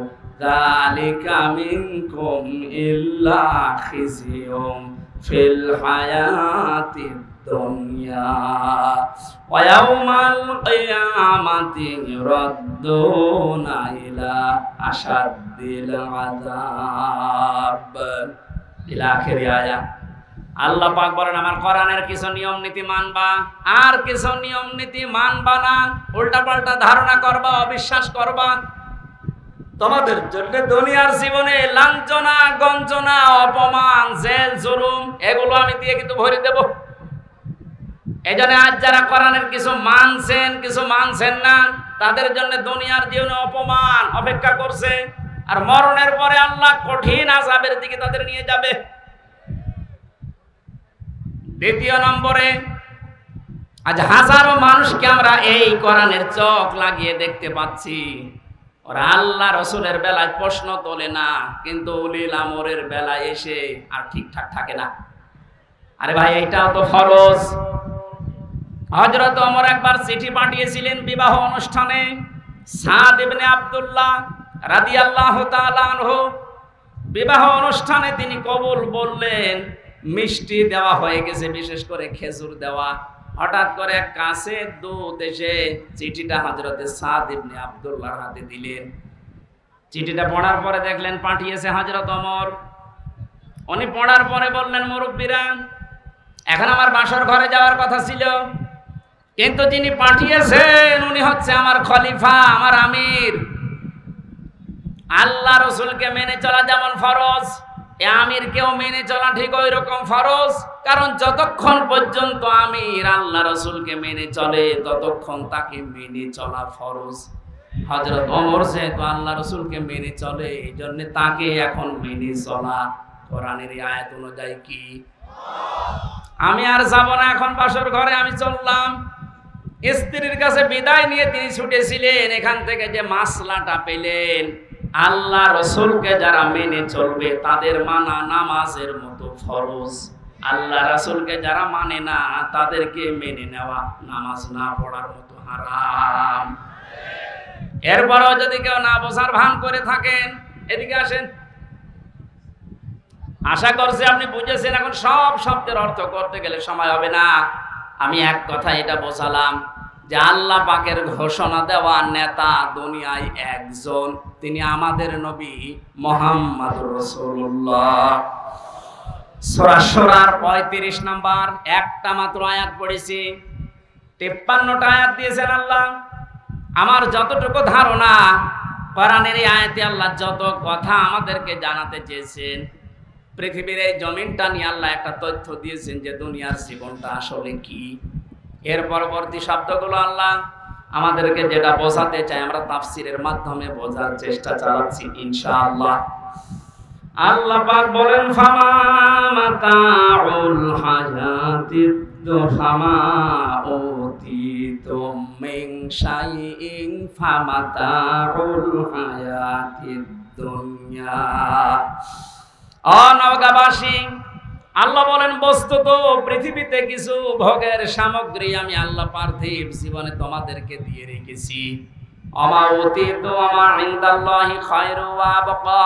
যালিকা মিনকুম ইল্লা খিজিয়ুম ফিল হায়াতিদ দুনিয়া ওয়া ইয়াউমাল কিয়ামাতি ইউরাদ্দুনা ইলা আশাদ্দিল আযাব ইলা আখির আয়াত। আল্লাহ পাক বলেন আমার কোরআনের কিছু নিয়ম নীতি মানবা আর কিছু নিয়ম নীতি মানবা না, উল্টা পাল্টা ধারণা করবা, অবিশ্বাস করবা। তোমাদের জন্য দুনিয়ার জীবনে লাঞ্ছনা, গঞ্জনা, অপমান, জেল, জুলুম এগুলো আমি দিয়ে কিন্তু ভরে দেব। এজন্য আজ যারা কোরআনের কিছু মানছেন কিছু মানছেন না, তাদের জন্য দুনিয়ার জীবনে অপমান অপেক্ষা করছে, আর মরণের পরে আল্লাহ কঠিন আযাবের দিকে তাদের নিয়ে যাবে। দ্বিতীয় নম্বরে, আজ হাজারো মানুষকে আমরা এই কোরআনের চোখ লাগিয়ে দেখতে পাচ্ছি, ওরা আল্লাহ রসুলের বেলায় প্রশ্ন তোলে না, কিন্তু উলিল আমরের বেলায় এসে আর ঠিকঠাক থাকে না। আরে ভাই এইটাও তো ফরজ। হযরত ওমর একবার চিঠি পাঠিয়েছিলেন বিবাহ অনুষ্ঠানে, সাদ ইবনে আব্দুল্লাহ রাদিয়াল্লাহু তাআলা আনহু বিবাহ অনুষ্ঠানে তিনি কবুল বললেন, মিষ্টি দেওয়া হয়ে গেছে, বিশেষ করে খেজুর দেওয়া। হঠাৎ করে এক কাছে দূত এসে চিঠিটা হযরতে সাদ ইবনে আব্দুল্লাহর হাতে দিলেন। চিঠিটা পড়ার পরে দেখলেন পাঠিয়েছে হযরত ওমর। উনি পড়ার পরে বললেন, মুরব্বীরা, এখন আমার বাসর ঘরে যাওয়ার কথা ছিল, কিন্তু যিনি পাঠিয়েছেন উনি হচ্ছে আমার খলিফা, আমার আমির। আল্লাহ রসুলকে মেনে চলা যেমন ফরজ, এ আমিরকেও মেনে চলা ঠিক ওই রকম ফরজ। কারণ যতক্ষণ পর্যন্ত আমির আল্লাহ রসুলকে মেনে চলে ততক্ষণ তাকে মেনে চলা ফরজ। হযরত ওমর যেহেতু আল্লাহ রসুলকে মেনে চলে, এই জন্য তাকে এখন মেনে চলা কোরআনের আয়াত অনুযায়ী কি। আমি আর যাব না এখন বাসর ঘরে, আমি চললাম। স্ত্রীর কাছে বিদায় নিয়ে তিনি ছুটেছিলেন। এখান থেকে যে মাসলাটা পেলেন, আল্লাহ রসুলকে যারা মেনে চলবে তাদের মানা নামাজের মতো ফরজ, আল্লাহ রসুলকে যারা মানে না তাদেরকে মেনে নেওয়া নামাজ না পড়ার মতো হারাম। এরপরও যদি কেউ না বোঝার ভান করে থাকেন, এদিকে আসেন। আশা করছি আপনি বুঝেছেন। এখন সব শব্দের অর্থ করতে গেলে সময় হবে না। আমি এক কথা এটা বোঝালাম যে আল্লাহ পাকের ঘোষণা দেওয়া নেতা দুনিয়ায় একজন, তিনি আমাদের নবী মুহাম্মদুর রাসূলুল্লাহ। সূরা শুরার 35 নম্বর একটা মাত্র আয়াত পড়েছি, 53টা আয়াত দিয়েছেন আল্লাহ। আমার যতটুকু ধারণা, কোরআনের এই আয়াতে আল্লাহ যত কথা আমাদেরকে জানাতে চেয়েছেন, পৃথিবীর এই জমিনটা নিয়ে আল্লাহ একটা তথ্য দিয়েছেন যে দুনিয়ার জীবনটা আসলে কি। এর পরবর্তী শব্দগুলো আল্লাহ আমাদেরকে যেটা বোঝাতে চায় আমরা তাফসীরের মাধ্যমে বোঝার চেষ্টা চালাচ্ছি ইনশাআল্লাহ। আল্লাহ পাক বলেন, ফামা মাতাউল হায়াতিদ দুনিয়া উতিতুম মিন শাইইন ফামাতাউল হায়াতিদ দুনিয়া। নওগাঁবাসী, আল্লাহ বলেন বস্তুত পৃথিবীতে কিছু ভোগের সামগ্রী আমি আল্লাহ পার্থিব জীবনে তোমাদেরকে দিয়ে রেখেছি। আমা উতিতু আমা ইনদাল্লাহি খায়রু ওয়া আবকা,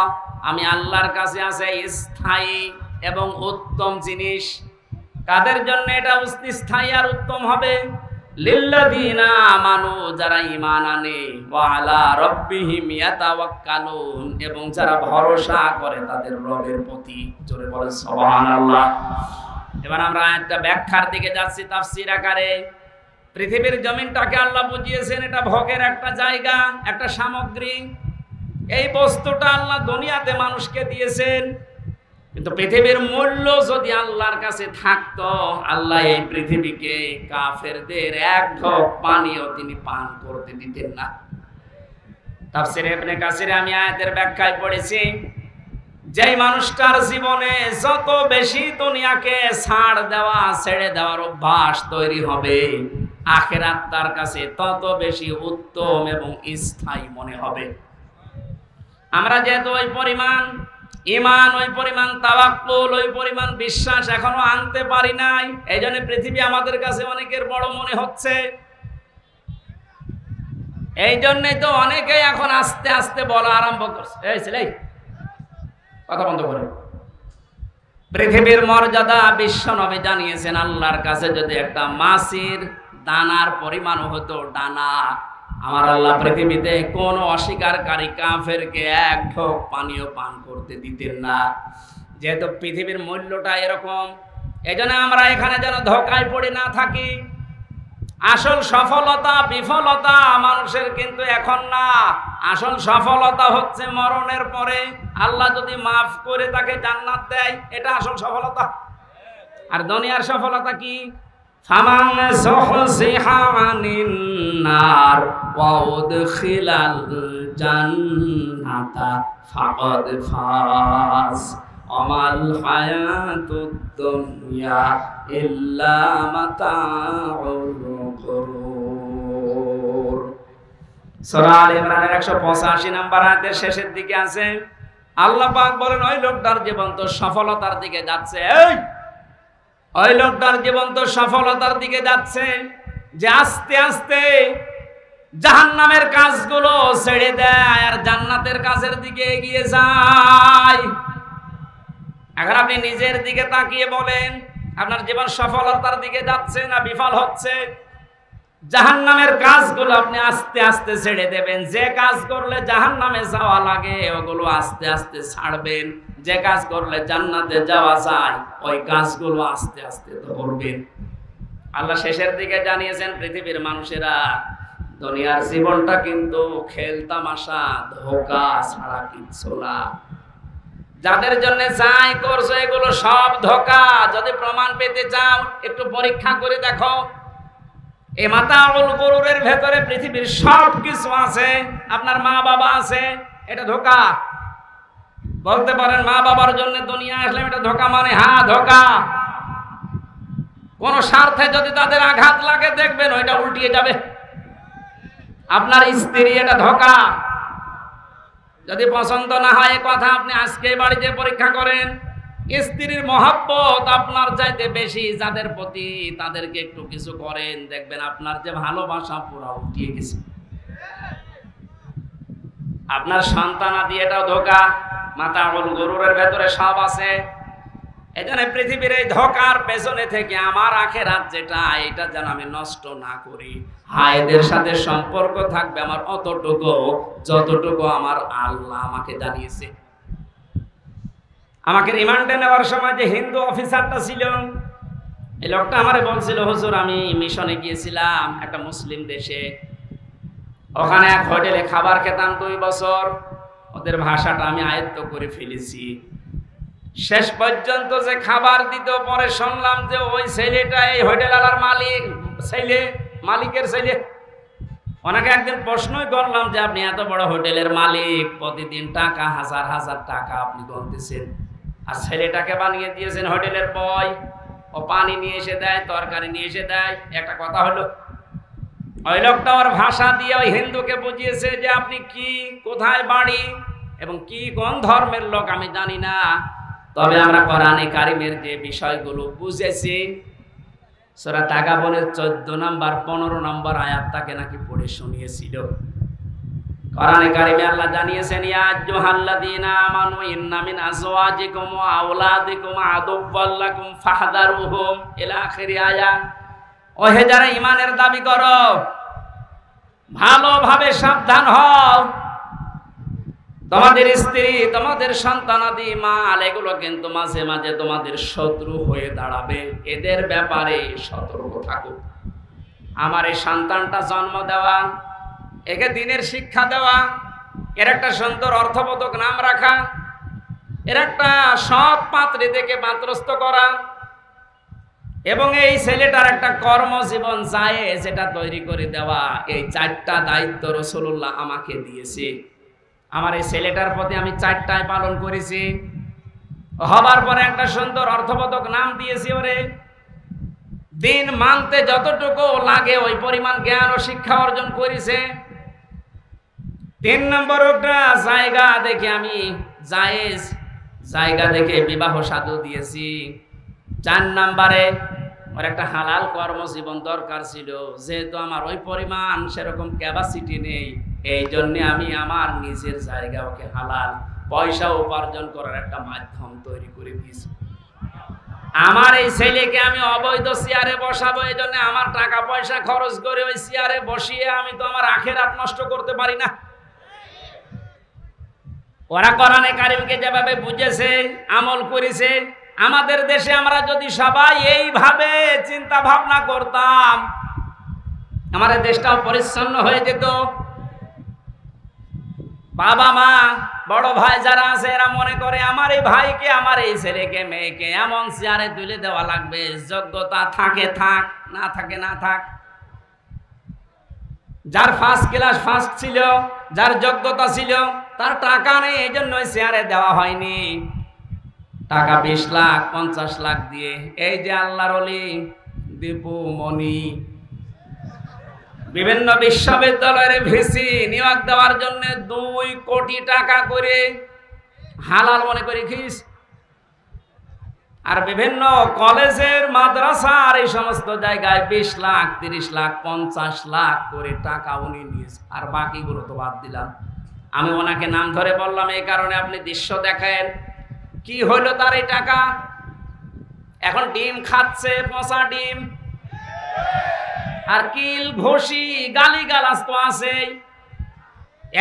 আমি আল্লাহর কাছে আছে স্থায়ী এবং উত্তম জিনিস। কাদের জন্য এটা স্থায়ী আর উত্তম হবে? লিল্লাযিনা আমানু, যারা ঈমান আনে, ওয়া আলা রাব্বিহিম ইয়াতাওয়াক্কালুন, এবং যারা ভরসা করে তাদের রবের প্রতি। জোরে বলেন সুবহানাল্লাহ। এবার আমরা একটা ব্যাখ্যার দিকে যাচ্ছি তাফসীর আকারে। পৃথিবীর জমিনটাকে আল্লাহ বুঝিয়েছেন এটা ভোগের একটা জায়গা, একটা সামগ্রী। এই বস্তুটা আল্লাহ দুনিয়াতে মানুষকে দিয়েছেন। কিন্তু পৃথিবীর মূল্য যদি আল্লাহর কাছে থাকতো, আল্লাহ এই পৃথিবীকে কাফেরদের এক ঢোক পানিও তিনি পান করতে দিতেন না। তাফসীরে ইবনে কাসিরে আমি আয়াতের ব্যাখ্যায় পড়েছি, যেই মানুষটার জীবনে যত বেশি দুনিয়াকে ছাড় দেওয়া ছেড়ে দেওয়ার অভ্যাস তৈরি হবে, আখিরাত তার কাছে তত বেশি উত্তম এবং স্থায়ী মনে হবে। আমরা যেহেতু ওই পরিমাণ ঈমান, ওই পরিমাণ তাওয়াক্কুল, ওই পরিমাণ বিশ্বাস এখনো আনতে পারি নাই, এই জন্য পৃথিবী আমাদের কাছে অনেকের বড় মনে হচ্ছে। এই জন্যই তো অনেকেই এখন আস্তে আস্তে বলা আরম্ভ করছে, এই ছেলে কথা বন্ধ করে। পৃথিবীর মর্যাদা বিশ্ব নবী জানিয়েছেন, আল্লাহর কাছে যদি একটা মাছির দানার পরিমাণ হতো ডানা, আমার আল্লাহ পৃথিবীতে কোন অস্বীকারী কাফেরকে এক ঢোক পানিও পান করতে দিতেন না। যেহেতু পৃথিবীর মূল্যটা এরকম, এজন্য আমরা এখানে যেন ধোঁকায় পড়ে না থাকি। আসল সফলতা বিফলতা মানুষের কিন্তু এখন না, আসল সফলতা হচ্ছে মরণের পরে আল্লাহ যদি মাফ করে তাকে জান্নাত দেয়, এটা আসল সফলতা। আর দুনিয়ার সফলতা কি? ফামান যুহজিহা আনিন নার ওয়া উদখিলাল জান্নাতা ফাকাদ ফাজ আমাল হায়াতুদ দুনিয়া ইল্লা মাতাউল গুরুর। সূরা আলে ইমরানের 185 নম্বর আয়াতের শেষের দিকে আছে, আল্লাহ পাক বলেন, ওই লোকটার জীবন তো সফলতার দিকে যাচ্ছে। ওই লোকটার জীবন তো সফলতার দিকে যাচ্ছে যে আস্তে আস্তে জাহান্নামের কাজগুলো ছেড়ে দেয় আর জান্নাতের কাজের দিকে এগিয়ে যায়। এখন আপনি নিজের দিকে তাকিয়ে বলেন, আপনার জীবন সফলতার দিকে যাচ্ছে না বিফল হচ্ছে? জাহান্নামের কাজগুলো আপনি আস্তে আস্তে ছেড়ে দেবেন। যে কাজ করলে জাহান্নামে যাওয়া লাগে ওগুলো আস্তে আস্তে ছাড়বেন। যে কাজ করলে জান্নাতে যাওয়া যায় ওই কাজগুলো আস্তে আস্তে ধরবেন। আল্লাহ শেষের দিকে জানিয়েছেন, পৃথিবীর মানুষেরা দুনিয়ার জীবনটা কিন্তু খেলতামাশা ধোঁকা ছাড়া কিচ্ছু না। যাদের জন্য যাই করছো এগুলো সব ধোঁকা। যদি প্রমাণ পেতে চাও একটু পরীক্ষা করে দেখো। এই মাতাউল গুরুরের ভেতরে পৃথিবীর সব কিছু আছে, আপনার মা বাবা আছে, এটা ধোঁকা। বলতে পারেন মা বাবার জন্য দুনিয়া আসলাম, এটা ধোঁকা? মানে হ্যাঁ ধোঁকা। কোন স্বার্থে যদি তাদের আঘাত লাগে দেখবেন ওইটা উল্টিয়ে যাবে। আপনার স্ত্রী, এটা ধোঁকা। যদি পছন্দ না হয় কথা আপনি আজকে বাড়িতে পরীক্ষা করেন। স্ত্রীর মহব্বত আপনার চাইতে বেশি যাদের প্রতি, তাদেরকে একটু কিছু করেন, দেখবেন আপনার যে ভালোবাসা পুরো উঠিয়ে গেছে। আপনার সন্তানাদি, এটাও ধোঁকা। মাতাউল গুরুরের ভেতরে সব আছে। এজন্য পৃথিবীর এই ধোঁকার পেছনে থেকে আমার আখিরাত যেটা, এটা যেন আমি নষ্ট না করি। হ্যাঁ, এদের সাথে সম্পর্ক থাকবে আমার অতটুকু যতটুকু আমার আল্লাহ আমাকে জানিয়েছে। আমাকে রিমান্ডে নেওয়ার সময় যে হিন্দু অফিসারটা ছিল, এই লোকটা আমারে বলছিল, হুজুর আমি মিশনে গিয়েছিলাম একটা মুসলিম দেশে, ওখানে এক হোটেলে খাবার খেতাম 2 বছর। ওদের ভাষাটা আমি আয়ত্ত করে ফেলেছি। শেষ পর্যন্ত যে খাবার দিত, পরে শুনলাম যে ওই ছেলেটা এই হোটেলওয়ালার মালিকের ছেলে। ওনাকে একদিন প্রশ্নই করলাম যে আপনি এত বড় হোটেলের মালিক, প্রতিদিন টাকা হাজার হাজার টাকা আপনি গুনতেছেন, আর ছেলেটাকে বানিয়ে দিয়েছেন হোটেলের বয়। ও পানি নিয়ে এসে দেয়, তরকারি নিয়ে এসে দেয়। একটা কথা হলো, ওই লোকটা ওর ভাষা দিয়ে ওই হিন্দুকে বুঝিয়েছে যে আপনি কি, কোথায় বাড়ি এবং কি কোন ধর্মের লোক আমি জানি না, তবে আমরা কোরআনে কারিমের যে বিষয়গুলো বুঝেছি। সূরা তাগাবনের 14 নম্বর 15 নম্বর আয়াত তাকে নাকি পড়ে শুনিয়েছিল। কোরআনে কারিমে আল্লাহ জানিয়েছেন, ইয়া আইয়ুহাল্লাযীনা আমানু ইন্না মিন আজওয়াজিকুম ওয়া আওলাদিকুম আদুওয়াল লাকুম ফাহদারুহুম ইলা আখিরি আয়াত। ও হে যারা ঈমানের দাবি করো, ভালোভাবে সাবধান হও। তোমাদের স্ত্রী, তোমাদের সন্তানাদি, মাল, এগুলো কিন্তু মাঝে মাঝে তোমাদের শত্রু হয়ে দাঁড়াবে। এদের ব্যাপারে সতর্ক থাকো। আমার এই সন্তানটা জন্ম দেওয়া, একে দিনের শিক্ষা দেওয়া, এর একটা সুন্দর অর্থবোধক নাম রাখা, এর একটা সৎ পাত্রী থেকে পাত্রস্থ করা এবং এই ছেলেটার একটা কর্মজীবন জায়েজ এটা তৈরি করে দেওয়া, এই 4টা দায়িত্ব রাসূলুল্লাহ আমাকে দিয়েছে। আমার এই ছেলেটার প্রতি আমি 4টায় পালন করেছি। হবার পরে একটা সুন্দর অর্থবোধক নাম দিয়েছি ওরে। দিন মানতে যতটুকু লাগে ওই পরিমাণ জ্ঞান ও শিক্ষা অর্জন করেছে। 3 নম্বর একটা জায়গা দেখে আমি জায়েজ জায়গা দেখে বিবাহ সাধু দিয়েছি। 4 নম্বরে ওর একটা হালাল কর্মজীবন দরকার ছিল, যেহেতু আমার ওই পরিমাণ সেরকম ক্যাপাসিটি নেই, এই জন্য আমি আমার নিজের জায়গা ওকে হালাল পয়সা উপার্জন করার একটা মাধ্যম তৈরি করে দিয়েছি। আমার এই ছেলেকে আমি অবৈধ চেয়ারে বসাবো, এই জন্য আমার টাকা পয়সা খরচ করে ওই চেয়ারে বসিয়ে আমি তো আমার আখিরাত নষ্ট করতে পারি না। ওরা কোরআনে কারিমকে যেভাবে বুঝেছে আমল করেছে, আমাদের দেশে আমরা যদি সবাই এইভাবে চিন্তা ভাবনা করতাম, আমাদের দেশটাও পরিচ্ছন্ন হয়ে যেত। বাবা মা বড় ভাই যারা আছে এরা মনে করে আমার এই ভাইকে, আমার এই ছেলেকে মেয়েকে এমন চেয়ারে তুলে দেওয়া লাগবে, যোগ্যতা থাকে থাক, না থাকে না থাক। যার ফার্স্ট ক্লাস ফার্স্ট ছিল, যার যোগ্যতা ছিল, তার টাকা নেই, এই জন্য চেয়ারে দেওয়া হয়নি। টাকা 20 লাখ 50 লাখ দিয়ে এই যে আল্লাহর ওলি দীপু মনি বিভিন্ন বিশ্ববিদ্যালয়ের ভিসি নিয়োগ দেওয়ার জন্য 2 কোটি টাকা করে হালাল মনে করে খিস। আর বিভিন্ন কলেজের মাদ্রাসার এই সমস্ত জায়গায় 20 লাখ 30 লাখ 50 লাখ করে টাকা উনি নিয়েছে। আর বাকিগুলো তো বাদ দিলাম। আমি ওনাকে নাম ধরে বললাম এই কারণে আপনি দৃশ্য দেখেন কি হইল তার এই টাকা। এখন ডিম খাচ্ছে, পচা ডিম, আর কিল ঘষি গালিগালাজ তো আছে।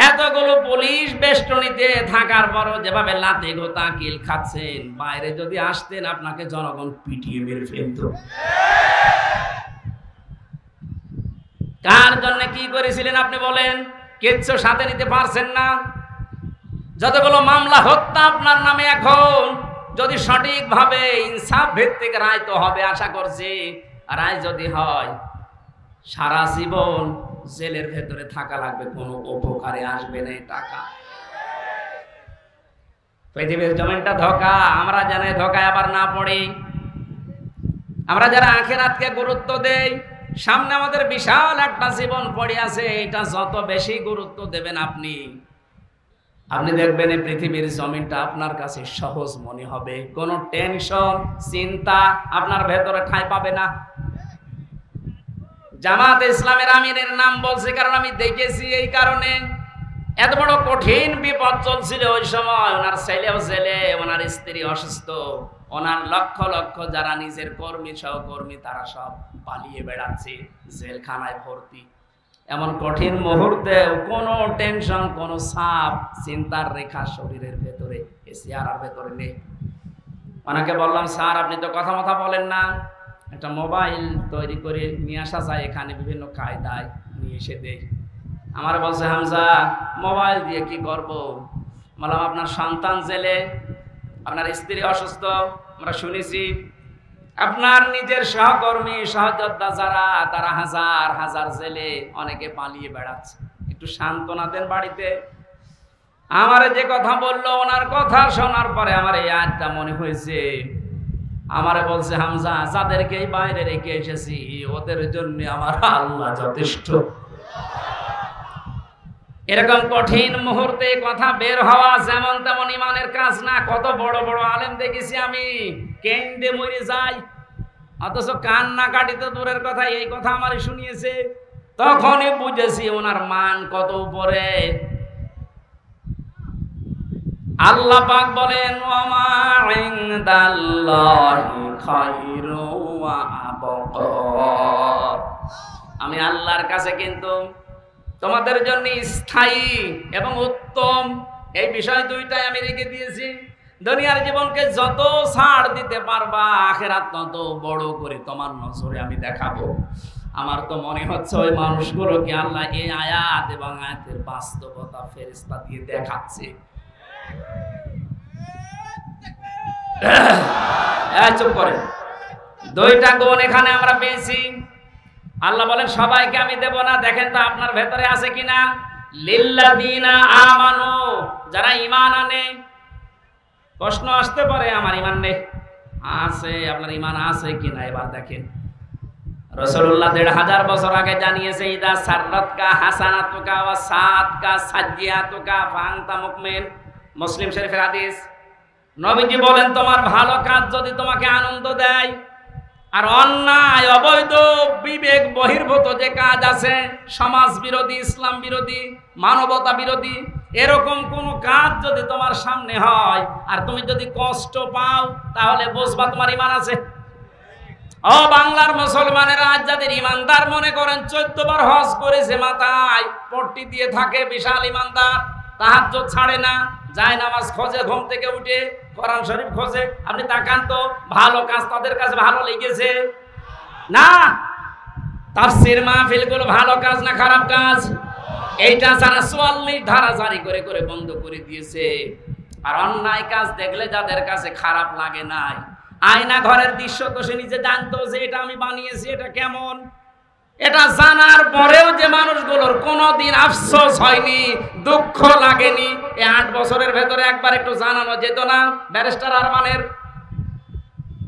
এতগুলো পুলিশ বেষ্টনীতে থাকার পরও যেভাবে লাতে গোতা কিল খাচ্ছেন, বাইরে যদি আসতেন আপনাকে জনগণ পিটিয়ে মেরে ফেলত। কার জন্য কি করেছিলেন আপনি বলেন? কিচ্ছু সাথে নিতে পারছেন না। যতগুলো মামলা হত্যা আপনার নামে, এখন যদি সঠিকভাবে ইনসাফ ভিত্তিক রায় তো হবে আশা করছি। রায় যদি হয় সারা জীবন জেলের ভেতরে থাকা লাগবে, কোনো উপকারে আসবে না টাকা। পৃথিবীর জমিনটা ধোঁকা, আমরা জানি ধোঁকায় আবার না পড়ি। আমরা যারা আখিরাতকে গুরুত্ব দেই, সামনে আমাদের বিশাল একটা জীবন পড়ে আছে, এটা যত বেশি গুরুত্ব দেবেন আপনি দেখবেন এই পৃথিবীর জমিনটা আপনার কাছে সহজ মনে হবে। কোনো টেনশন চিন্তা আপনার ভেতরে ঠাঁই পাবে না। জামাত ইসলামের আমিরের নাম বলছি কারণ আমি দেখেছি, এই কারণে এত বড় কঠিন বিপদ চলছিল ওই সময়। ওনার ছেলেও জেলে, ওনার স্ত্রী অসুস্থ, ওনার লক্ষ লক্ষ যারা নিজের কর্মী সহকর্মী তারা সব পালিয়ে বেড়াচ্ছে, জেলখানায় ভর্তি। এমন কঠিন মুহূর্তে কোনো টেনশন, কোনো চাপ, চিন্তার রেখা শরীরের ভেতরে, চেহারার ভেতরে নেই। ওনাকে বললাম, স্যার আপনি তো কথা বলেন না, একটা মোবাইল তৈরি করে নিয়ে আসা যায়, এখানে বিভিন্ন কায়দায় নিয়ে এসে দেয়। আমার বলছে, হামজা মোবাইল দিয়ে কি করব? বললাম, আপনার সন্তান জেলে, আপনার স্ত্রী অসুস্থ, আমরা শুনেছি। আপনার নিজের সহকর্মী সহযোদ্ধা যারা, তারা হাজার হাজার জেলে, অনেকে পালিয়ে বেড়াচ্ছে, একটু সান্ত্বনা দেন বাড়িতে। আমারে যে কথা বললো, ওনার কথা শোনার পরে আমার এই আয়াতটা মনে হয়েছে। আমারে বলছে, হামজা যাদেরকে বাইরে রেখে এসেছি ওদের জন্য আমার আল্লাহ যথেষ্ট। এরকম কঠিন মুহূর্তে কথা বের হওয়া যেমন তেমন ইমানের কাজ না। কত বড় বড় আলেম দেখেছি আমি কেন্দে মরে যাই, অথচ কান্না কাটি তো দূরের কথা, এই কথা আমারে শুনিয়েছে। তখনই বুঝেছি ওনার মান কত উপরে। আল্লাহ পাক বলেন, ওয়ামা ইনদাল্লাহি খায়রু ওয়া আবকা। আমি আল্লাহর কাছে কিন্তু তোমাদের জন্য স্থায়ী এবং উত্তম এই বিষয় দুইটাই আমি রেখে দিয়েছি। দুনিয়ার জীবনকে যত ছাড় দিতে পারবা, আখিরাত তত বড় করে তোমার নজরে আমি দেখাবো। আমার তো মনে হচ্ছে ওই মানুষগুলোকে আল্লাহ এই আয়াত এবং আয়াতের বাস্তবতা ফেরেশতা দিয়ে দেখাচ্ছে। চুপ করেন। দুইটা গুণ এখানে আমরা পেয়েছি। আল্লাহ বলেন সবাইকে আমি দেব না। দেখেন তো আপনার ভেতরে আছে কিনা। লিল্লাযিনা আমানু, যারা ঈমান আনে। প্রশ্ন আসতে পারে আমার ঈমান নেই। আছে, আপনার ঈমান আছে কিনা এবার দেখেন। রাসূলুল্লাহ ১৫০০ বছর আগে জানিয়েছে, ইদা সাররাতকা হাসানাতুকা ওয়া সাআতকা সাজ্জিয়াতুকা ফাআনতা মুমিন। মুসলিম শরীফের হাদিস। নবীজি বলেন তোমার ভালো কাজ যদি তোমাকে আনন্দ দেয়, আর অন্যায় অবৈধ বিবেক বহির্ভূত যে কাজ আছে, সমাজ বিরোধী, ইসলাম বিরোধী, মানবতা বিরোধী, এরকম কোন কাজ যদি তোমার সামনে হয় আর তুমি যদি কষ্ট পাও, তাহলে বুঝবা তোমার ঈমান আছে। ও বাংলার মুসলমানেরা, আজ যাদের ঈমানদার মনে করেন 14 বার হজ করেছে, মাথায় পট্টি দিয়ে থাকে, বিশাল ঈমানদার, তাহাজ্জুদ ছাড়ে না, যায় নামাজ খোঁজে, ঘুম থেকে উঠে কোরআন শরীফ খোঁজে, আপনি তাকান তো ভালো কাজ তাদের কাছে ভালো লেগেছে না? তাফসীর মাহফিলগুলো ভালো কাজ না খারাপ কাজ? এইটা যারা ৪৪ ধারা জারি করে করে বন্ধ করে দিয়েছে। আর অন্যায় কাজ দেখলে যাদের কাছে খারাপ লাগে নাই, আয়না ঘরের দৃশ্য তো সে নিজে জানতো যে এটা আমি বানিয়েছি, এটা কেমন। এটা জানার পরেও যে মানুষগুলোর কোনোদিন আফসোস হয়নি, দুঃখ লাগেনি, এই ৮ বছরের ভেতরে একবার একটু জানানো যেত না ব্যারিস্টার আরমানের?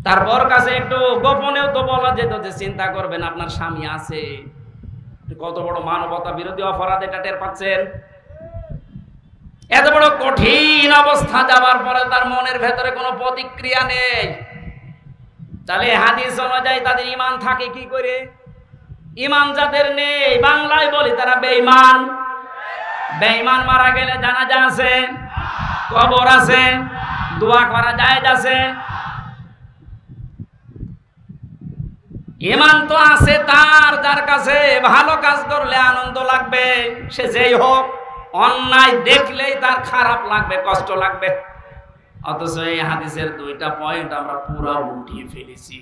তারপর কাছে একটু গোপনেও তো বলা যেত যে চিন্তা করবেন আপনার স্বামী আছে। কত বড় মানবতা বিরোধী অপরাধ, এটা টের পাচ্ছেন? এত বড় কঠিন অবস্থা যাওয়ার পরে তার মনের ভেতরে কোনো প্রতিক্রিয়া নেই। তাহলে হাদিস অনুযায়ী তাদের ঈমান থাকে কি করে? ঈমান যাদের নেই, বাংলায় বলি তারা বেঈমান। বেঈমান মারা গেলে জানাজা আছে, কবর আছে, দোয়া করা জায়েজ আছে। ঈমান তো আছে তার, যার কাছে ভালো কাজ করলে আনন্দ লাগবে, সে যেই হোক। অন্যায় দেখলেই তার খারাপ লাগবে, কষ্ট লাগবে। অথচ এই হাদিসের 2টা পয়েন্ট আমরা পুরো উল্টিয়ে ফেলেছি।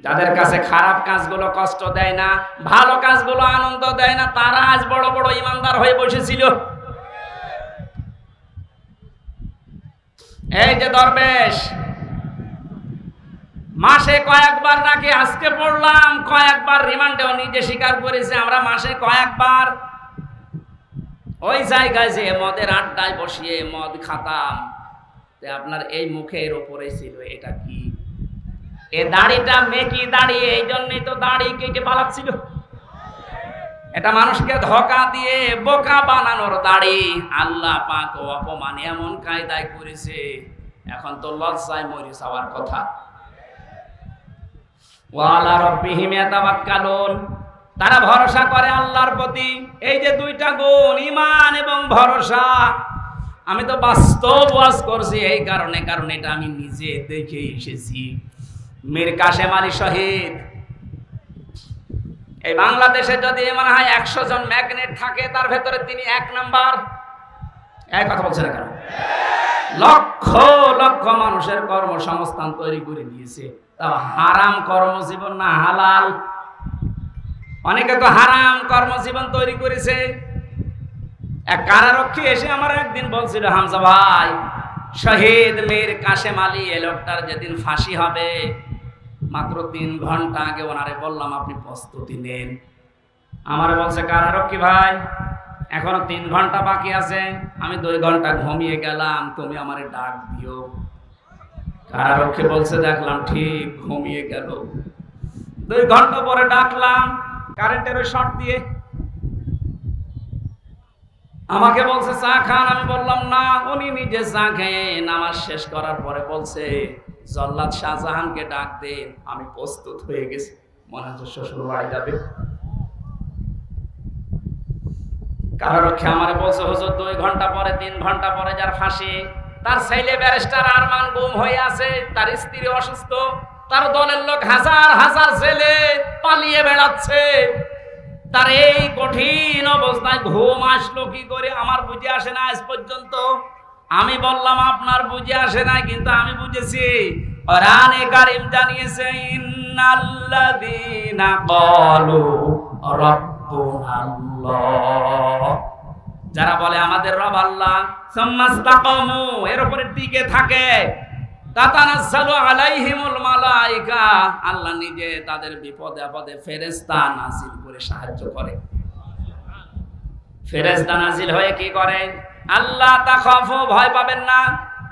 যাদের কাছে খারাপ কাজগুলো কষ্ট দেয় না, ভালো কাজগুলো আনন্দ দেয় না, তারা আজ বড় বড় ঈমানদার হয়ে বসেছিল। এই যে দরবেশ, মাসে কয়েকবার নাকি, আজকে পড়লাম কয়েকবার রিমান্ডেও নিজে স্বীকার করেছে, আমরা মাসে কয়েকবার ওই জায়গায় যে মদের আড্ডায় বসিয়ে মদ খাতাম, আপনার এই মুখের ওপরে ছিল এটা কি? এ দাড়িটা মেকি দাড়ি, এই জন্যই তো দাড়ি কেটে পালাচ্ছিল। এটা মানুষকে ধোঁকা দিয়ে বোকা বানানোর দাড়ি। আল্লাহ পাক অপমান এমন কায়দায় করেছে, এখন তো লজ্জায় মরি যাওয়ার কথা। ওয়ালা রাব্বিহিম ইয়াতাওয়াক্কালুন, তারা ভরসা করে আল্লাহর প্রতি। এই যে 2টা গুণ, ঈমান এবং ভরসা, আমি তো বাস্তব ওয়াজ করছি এই কারণে, কারণ এটা আমি নিজে দেখে এসেছি। মীর কাশেম আলী শহীদ, এই বাংলাদেশে যদি মনে হয় 100 জন ম্যাগনেট থাকে, তার ভেতরে তিনি 1 নাম্বার। এই কথা বলছেন কেন? লক্ষ লক্ষ মানুষের কর্মসংস্থান তৈরি করে দিয়েছে। তা হারাম কর্মজীবন না হালাল? অনেকে তো হারাম কর্মজীবন তৈরি করেছে। এক কারারক্ষী এসে আমার একদিন বলছিল, হামজা ভাই, শহীদ মীর কাশেম আলী এই লোকটার যেদিন ফাঁসি হবে, মাত্র 3 ঘন্টা আগে ওনারে বললাম আপনি প্রস্তুতি নেন। আমার বলছে, কারারক্ষী ভাই, এখনো 3 ঘন্টা বাকি আছে, আমি 2 ঘন্টা ঘুমিয়ে গেলাম, তুমি আমারে ডাক দিও। কারারক্ষী বলছে, দেখলাম ঠিক ঘুমিয়ে গেল। 2 ঘন্টা পরে ডাকলাম, কারেন্টের শর্ট দিয়ে। আমাকে বলছে চা খান, আমি বললাম না। উনি নিজে চা খেয়ে নামাজ শেষ করার পরে বলছে, জল্লাদ শাহজাহানকে ডাক দেন, আমি প্রস্তুত হয়ে গেছি, মনে হচ্ছে শ্বশুর বাড়ি যাবে। কারারক্ষী আমারে বলছে, হুজুর 2 ঘন্টা পরে 3 ঘন্টা পরে যার ফাঁসি, তার ছেলে ব্যারিস্টার আরমান গুম হয়ে আছে, তার স্ত্রী অসুস্থ, তার দলের লোক হাজার হাজার ছেলে পালিয়ে বেড়াচ্ছে। তার এই কঠিন অবস্থায় ঘুম আসলো কি করে আমার বুঝে আসে না আজ পর্যন্ত। আমি বললাম আপনার বুঝে আসে না, কিন্তু আমি বুঝেছি। কোরআনে কারীম জানিয়েছে, ইন্নাল্লাযীনা ক্বালু রাব্বুনাল্লাহ, যারা বলে আমাদের রব আল্লাহ, সুম্মাস্তাকামু, এর উপরে টিকে থাকে, তাতানাজ্জালু আলাইহিমুল মালাইকা, আল্লাহ নিজে তাদের বিপদে আপদে ফেরেশতা নাজিল করে সাহায্য করে। ফেরেশতা নাজিল হয়ে কি করে? আল্লাহ তাখাফু, ভয় পাবেন না,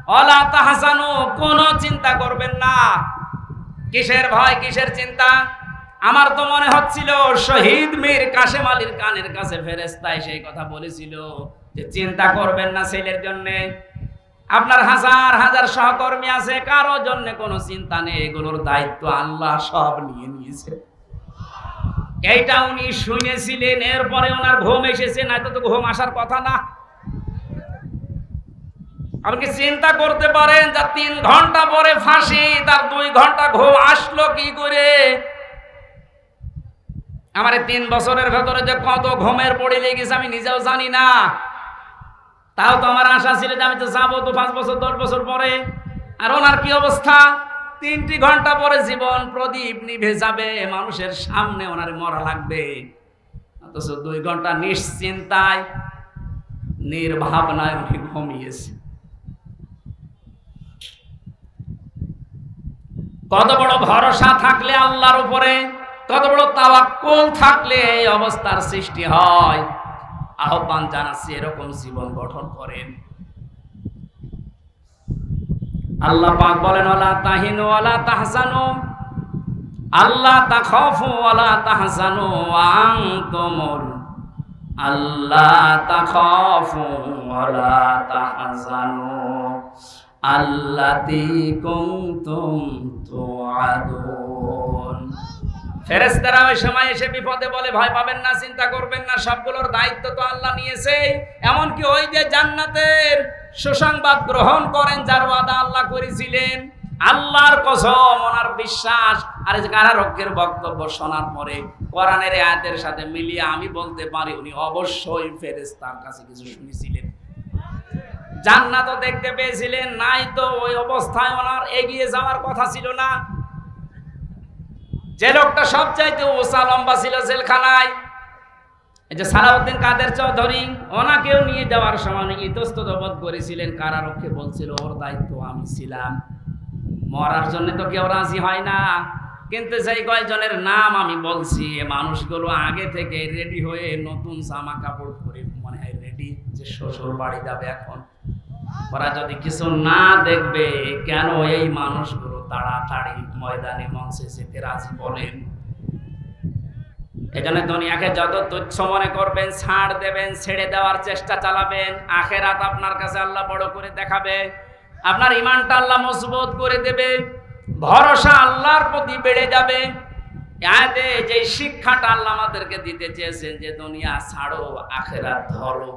ওয়ালা তাহজানু, কোনো চিন্তা করবেন না। কিসের ভয়, কিসের চিন্তা? আমার তো মনে হচ্ছিল শহীদ মীর কাশেম আলীর কানের কাছে ফেরেশতা সেই কথা বলেছিল যে চিন্তা করবেন না ছেলের জন্য। আপনার হাজার হাজার সহকর্মী আছে, কারো জন্য কোনো চিন্তা নেই, এগুলোর দায়িত্ব আল্লাহ সব নিয়ে নিয়েছে। এইটা উনি শুনেছিলেন, এরপরে ওনার ঘুম এসেছে, না তো ঘুম আসার কথা না। আপনি চিন্তা করতে পারেন যে 3 ঘন্টা পরে ফাঁসি, তার 2 ঘন্টা ঘুম আসলো কি করে? আমার 3 বছরের ভেতরে যে কত ঘুমের পড়ে লেগেছে আমি নিজেও জানি না। তাও তো আমার আশা ছিল যে আমি তো যাবো তো 5 বছর 10 বছর পরে। আর ওনার কি অবস্থা? 3 ঘন্টা পরে জীবন প্রদীপ নিভে যাবে, মানুষের সামনে ওনার মরা লাগবে, অথচ 2 ঘন্টা নিশ্চিন্তায় নির্ভাবনায় উনি ঘুমিয়েছে। কত বড় ভরসা থাকলে আল্লাহর উপরে, কত বড় তাওয়াক্কুল থাকলে এই অবস্থার সৃষ্টি হয়। আহ্বান জানাচ্ছি এরকম জীবন গঠন করেন। আল্লাহ পাক বলেন ওয়ালা তাহিনু ওয়ালা তাহজানু, আল্লাহ তাখাফু ওয়ালা তাহজানু ওয়া আনতুমুল, আল্লাহ তাখাফু ওয়ালা তাহজানু আল্লাতী কুনতুম তুআদুন। ফেরেশতারা ওই সময় এসে বিপদে বলে ভয় পাবেন না, চিন্তা করবেন না, সবগুলোর দায়িত্ব তো আল্লাহ নিয়েছে। এমনকি ওই যে জান্নাতের সুসংবাদ গ্রহণ করেন যার ওয়াদা আল্লাহ করেছিলেন, আল্লাহর কসম ওনার বিশ্বাস। আর এই কারারক্ষের বক্তব্য শোনার পরে কোরআনের আয়াতের সাথে মিলিয়ে আমি বলতে পারি উনি অবশ্যই ফেরেশতার কাছে কিছু শুনেছিলেন। জান্নাতও দেখতে পেয়েছিলেন, নাই তো ওই অবস্থায় ওনার এগিয়ে যাওয়ার কথা ছিল না। যে লোকটা সবচাইতে ওসা লম্বা ছিল জেলখানায়, এই যে সালাউদ্দিন কাদের চৌধুরী, ওনাকেও নিয়ে যাওয়ার সময় ইতস্তত বোধ করেছিলেন। কারারক্ষে বলছিল ওর দায়িত্ব আমি ছিলাম। মরার জন্য তো কেউ রাজি হয় না, কিন্তু যেই কয়েকজনের নাম আমি বলছি এ মানুষগুলো আগে থেকে রেডি হয়ে নতুন জামা কাপড় পরে মনে হয় রেডি যে শ্বশুর বাড়ি যাবে। এখন ওরা যদি কিছু না দেখবে, কেন এই মানুষগুলো তাড়াতাড়ি ময়দানে মঞ্চে যেতে রাজি বলেন? এজন্য দুনিয়াকে যত তুচ্ছ মনে করবেন, ছাড় দেবেন, ছেড়ে দেওয়ার চেষ্টা চালাবেন, আখেরাত আপনার কাছে আল্লাহ বড় করে দেখাবে। আপনার ঈমানটা আল্লাহ মজবুত করে দেবে, ভরসা আল্লাহর প্রতি বেড়ে যাবে। আয়াতে যে শিক্ষাটা আল্লাহ আমাদেরকে দিতে চেয়েছেন যে দুনিয়া ছাড়ো, আখেরাত ধরো,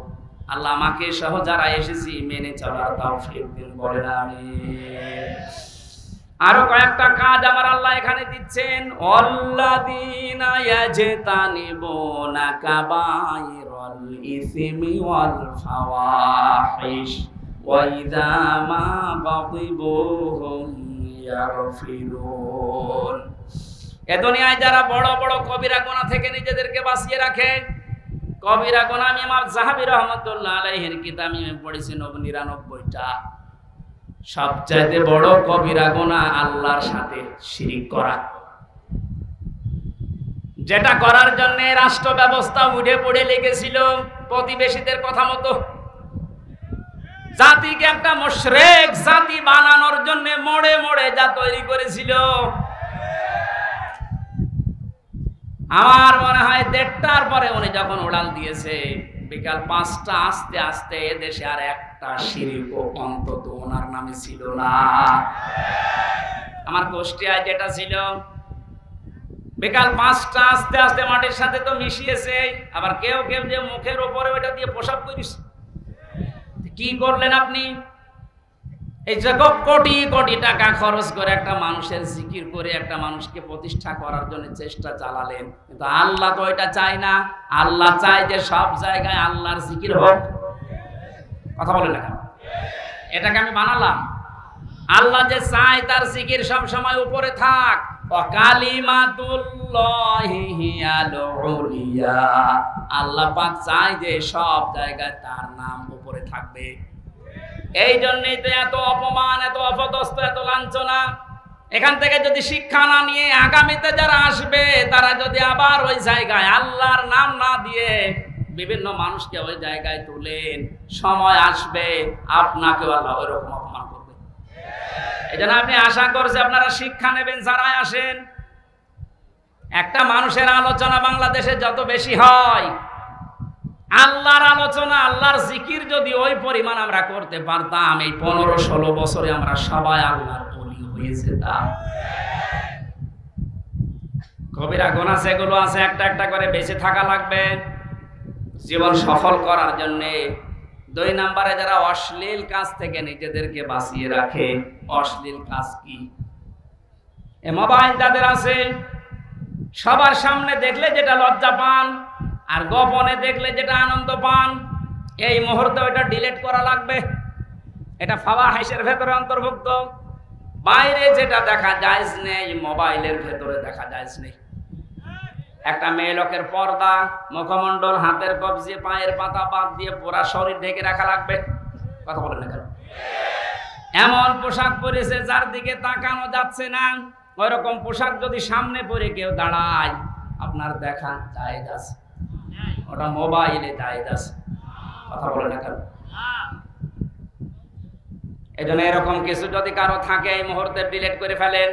আল্লাহ আমাকে সহ যারা এসেছি মেনে চলার তৌফিক দিন, বলেন আমিন। আরো কয়েকটা কাজ আমার আল্লাহ এখানে দিচ্ছেন। আল্লাযীনা ইয়াজতানিবুনা কাবাইরাল ইসমি ওয়াল ফাওয়াহিশ ওয়া ইযা মা গাদিবুহুম ইয়াগফিরুন। এ দুনিয়ায় যারা বড় বড় কবিরা গুনাহ থেকে নিজেদেরকে বাঁচিয়ে রাখে, কবিরা গুনাহ আমি ইমাম যাহাবী রাহমাতুল্লাহ আলাইহির কিতাবে আমি পড়েছি 99টা। সবচাইতে বড় কবিরা গুনাহ আল্লাহর সাথে শিরিক করা, যেটা করার জন্য রাষ্ট্র ব্যবস্থা উঠে পড়ে লেগেছিল প্রতিবেশীদের কথা মতো। জাতিকে একটা মুশরিক জাতি বানানোর জন্য মোড়ে মোড়ে যা তৈরি করেছিল। আমার মনে হয় 1:30টার পরে উনি যখন উড়াল দিয়েছে, বিকাল 5টা আস্তে আস্তে এদেশে আর একটা শিরিক অন্তত ওনার নামে ছিল না। আমার কুষ্টিয়ায় যেটা ছিল, বিকাল 5টা আস্তে আস্তে মাটির সাথে তো মিশিয়েছে। আবার কেউ কেউ যে মুখের উপরে ওটা দিয়ে প্রসাব করিস, কি করলেন আপনি? এই যে কোটি কোটি টাকা খরচ করে একটা মানুষের জিকির করে একটা মানুষকে প্রতিষ্ঠা করার জন্য চেষ্টা চালালেন, কিন্তু আল্লাহ তো এটা চায় না। আল্লাহ চায় যে সব জায়গায় আল্লাহর জিকির হোক। কথা বলেন না কেন? এটাকে আমি বানালাম। আল্লাহ যে চায় তার জিকির সব সময় উপরে থাক। কালিমাতুল্লাহি হিয়াল উলিয়া, আল্লাহ পাক চায় যে সব জায়গায় তার নাম উপরে থাকবে। এই জন্যই তো এত অপমান, এত অপদস্থ, এত লাঞ্ছনা। এখান থেকে যদি শিক্ষা না নিয়ে আগামীতে যারা আসবে তারা যদি আবার ওই জায়গায় আল্লাহর নাম না দিয়ে বিভিন্ন মানুষকে ওই জায়গায় তুলেন, সময় আসবে আপনাকেও আল্লাহ ওই রকম অপমান করবে। এই জন্য আপনি আশা করছেন আপনারা শিক্ষা নেবেন যারা আসেন। একটা মানুষের আলোচনা বাংলাদেশে যত বেশি হয়, আল্লাহর আলোচনা, আল্লাহর জিকির যদি ওই পরিমাণ আমরা করতে পারতাম, এই 15-16 বছরে আমরা সবাই আল্লাহর ওলি হয়ে যেতাম। কবিরা গুনাহ যেগুলো আছে একটা একটা করে বেঁচে থাকা লাগবে জীবন সফল করার জন্য। 2 নম্বরে যারা অশ্লীল কাজ থেকে নিজেদেরকে বাঁচিয়ে রাখে। অশ্লীল কাজ কি? এ মোবাইল যাদের আছে, সবার সামনে দেখলে যেটা লজ্জা পান আর গোপনে দেখলে যেটা আনন্দ পান, এই মুহূর্তে ওটা ডিলিট করা লাগবে। এটা ফাওয়াহিশের ভেতরে অন্তর্ভুক্ত। বাইরে যেটা দেখা জায়েজ নেই, মোবাইলের ভেতরে দেখা জায়েজ নেই। একটা মেয়ে লোকের পর্দা, মুখমণ্ডল, হাতের কবজি, পায়ের পাতা বাদ দিয়ে পুরা শরীর ঢেকে রাখা লাগবে। কথা বলেন না কেন? এমন পোশাক পরেছে যার দিকে তাকানো যাচ্ছে না, ওইরকম পোশাক যদি সামনে পরে কেউ দাঁড়ায়, আপনার দেখা জায়েজ আছে, ওটা মোবাইলে জায়েজ আছে। কথা বলেন না কেন? এই জন্য এরকম কিছু যদি কারো থাকে এই মুহূর্তে ডিলিট করে ফেলেন।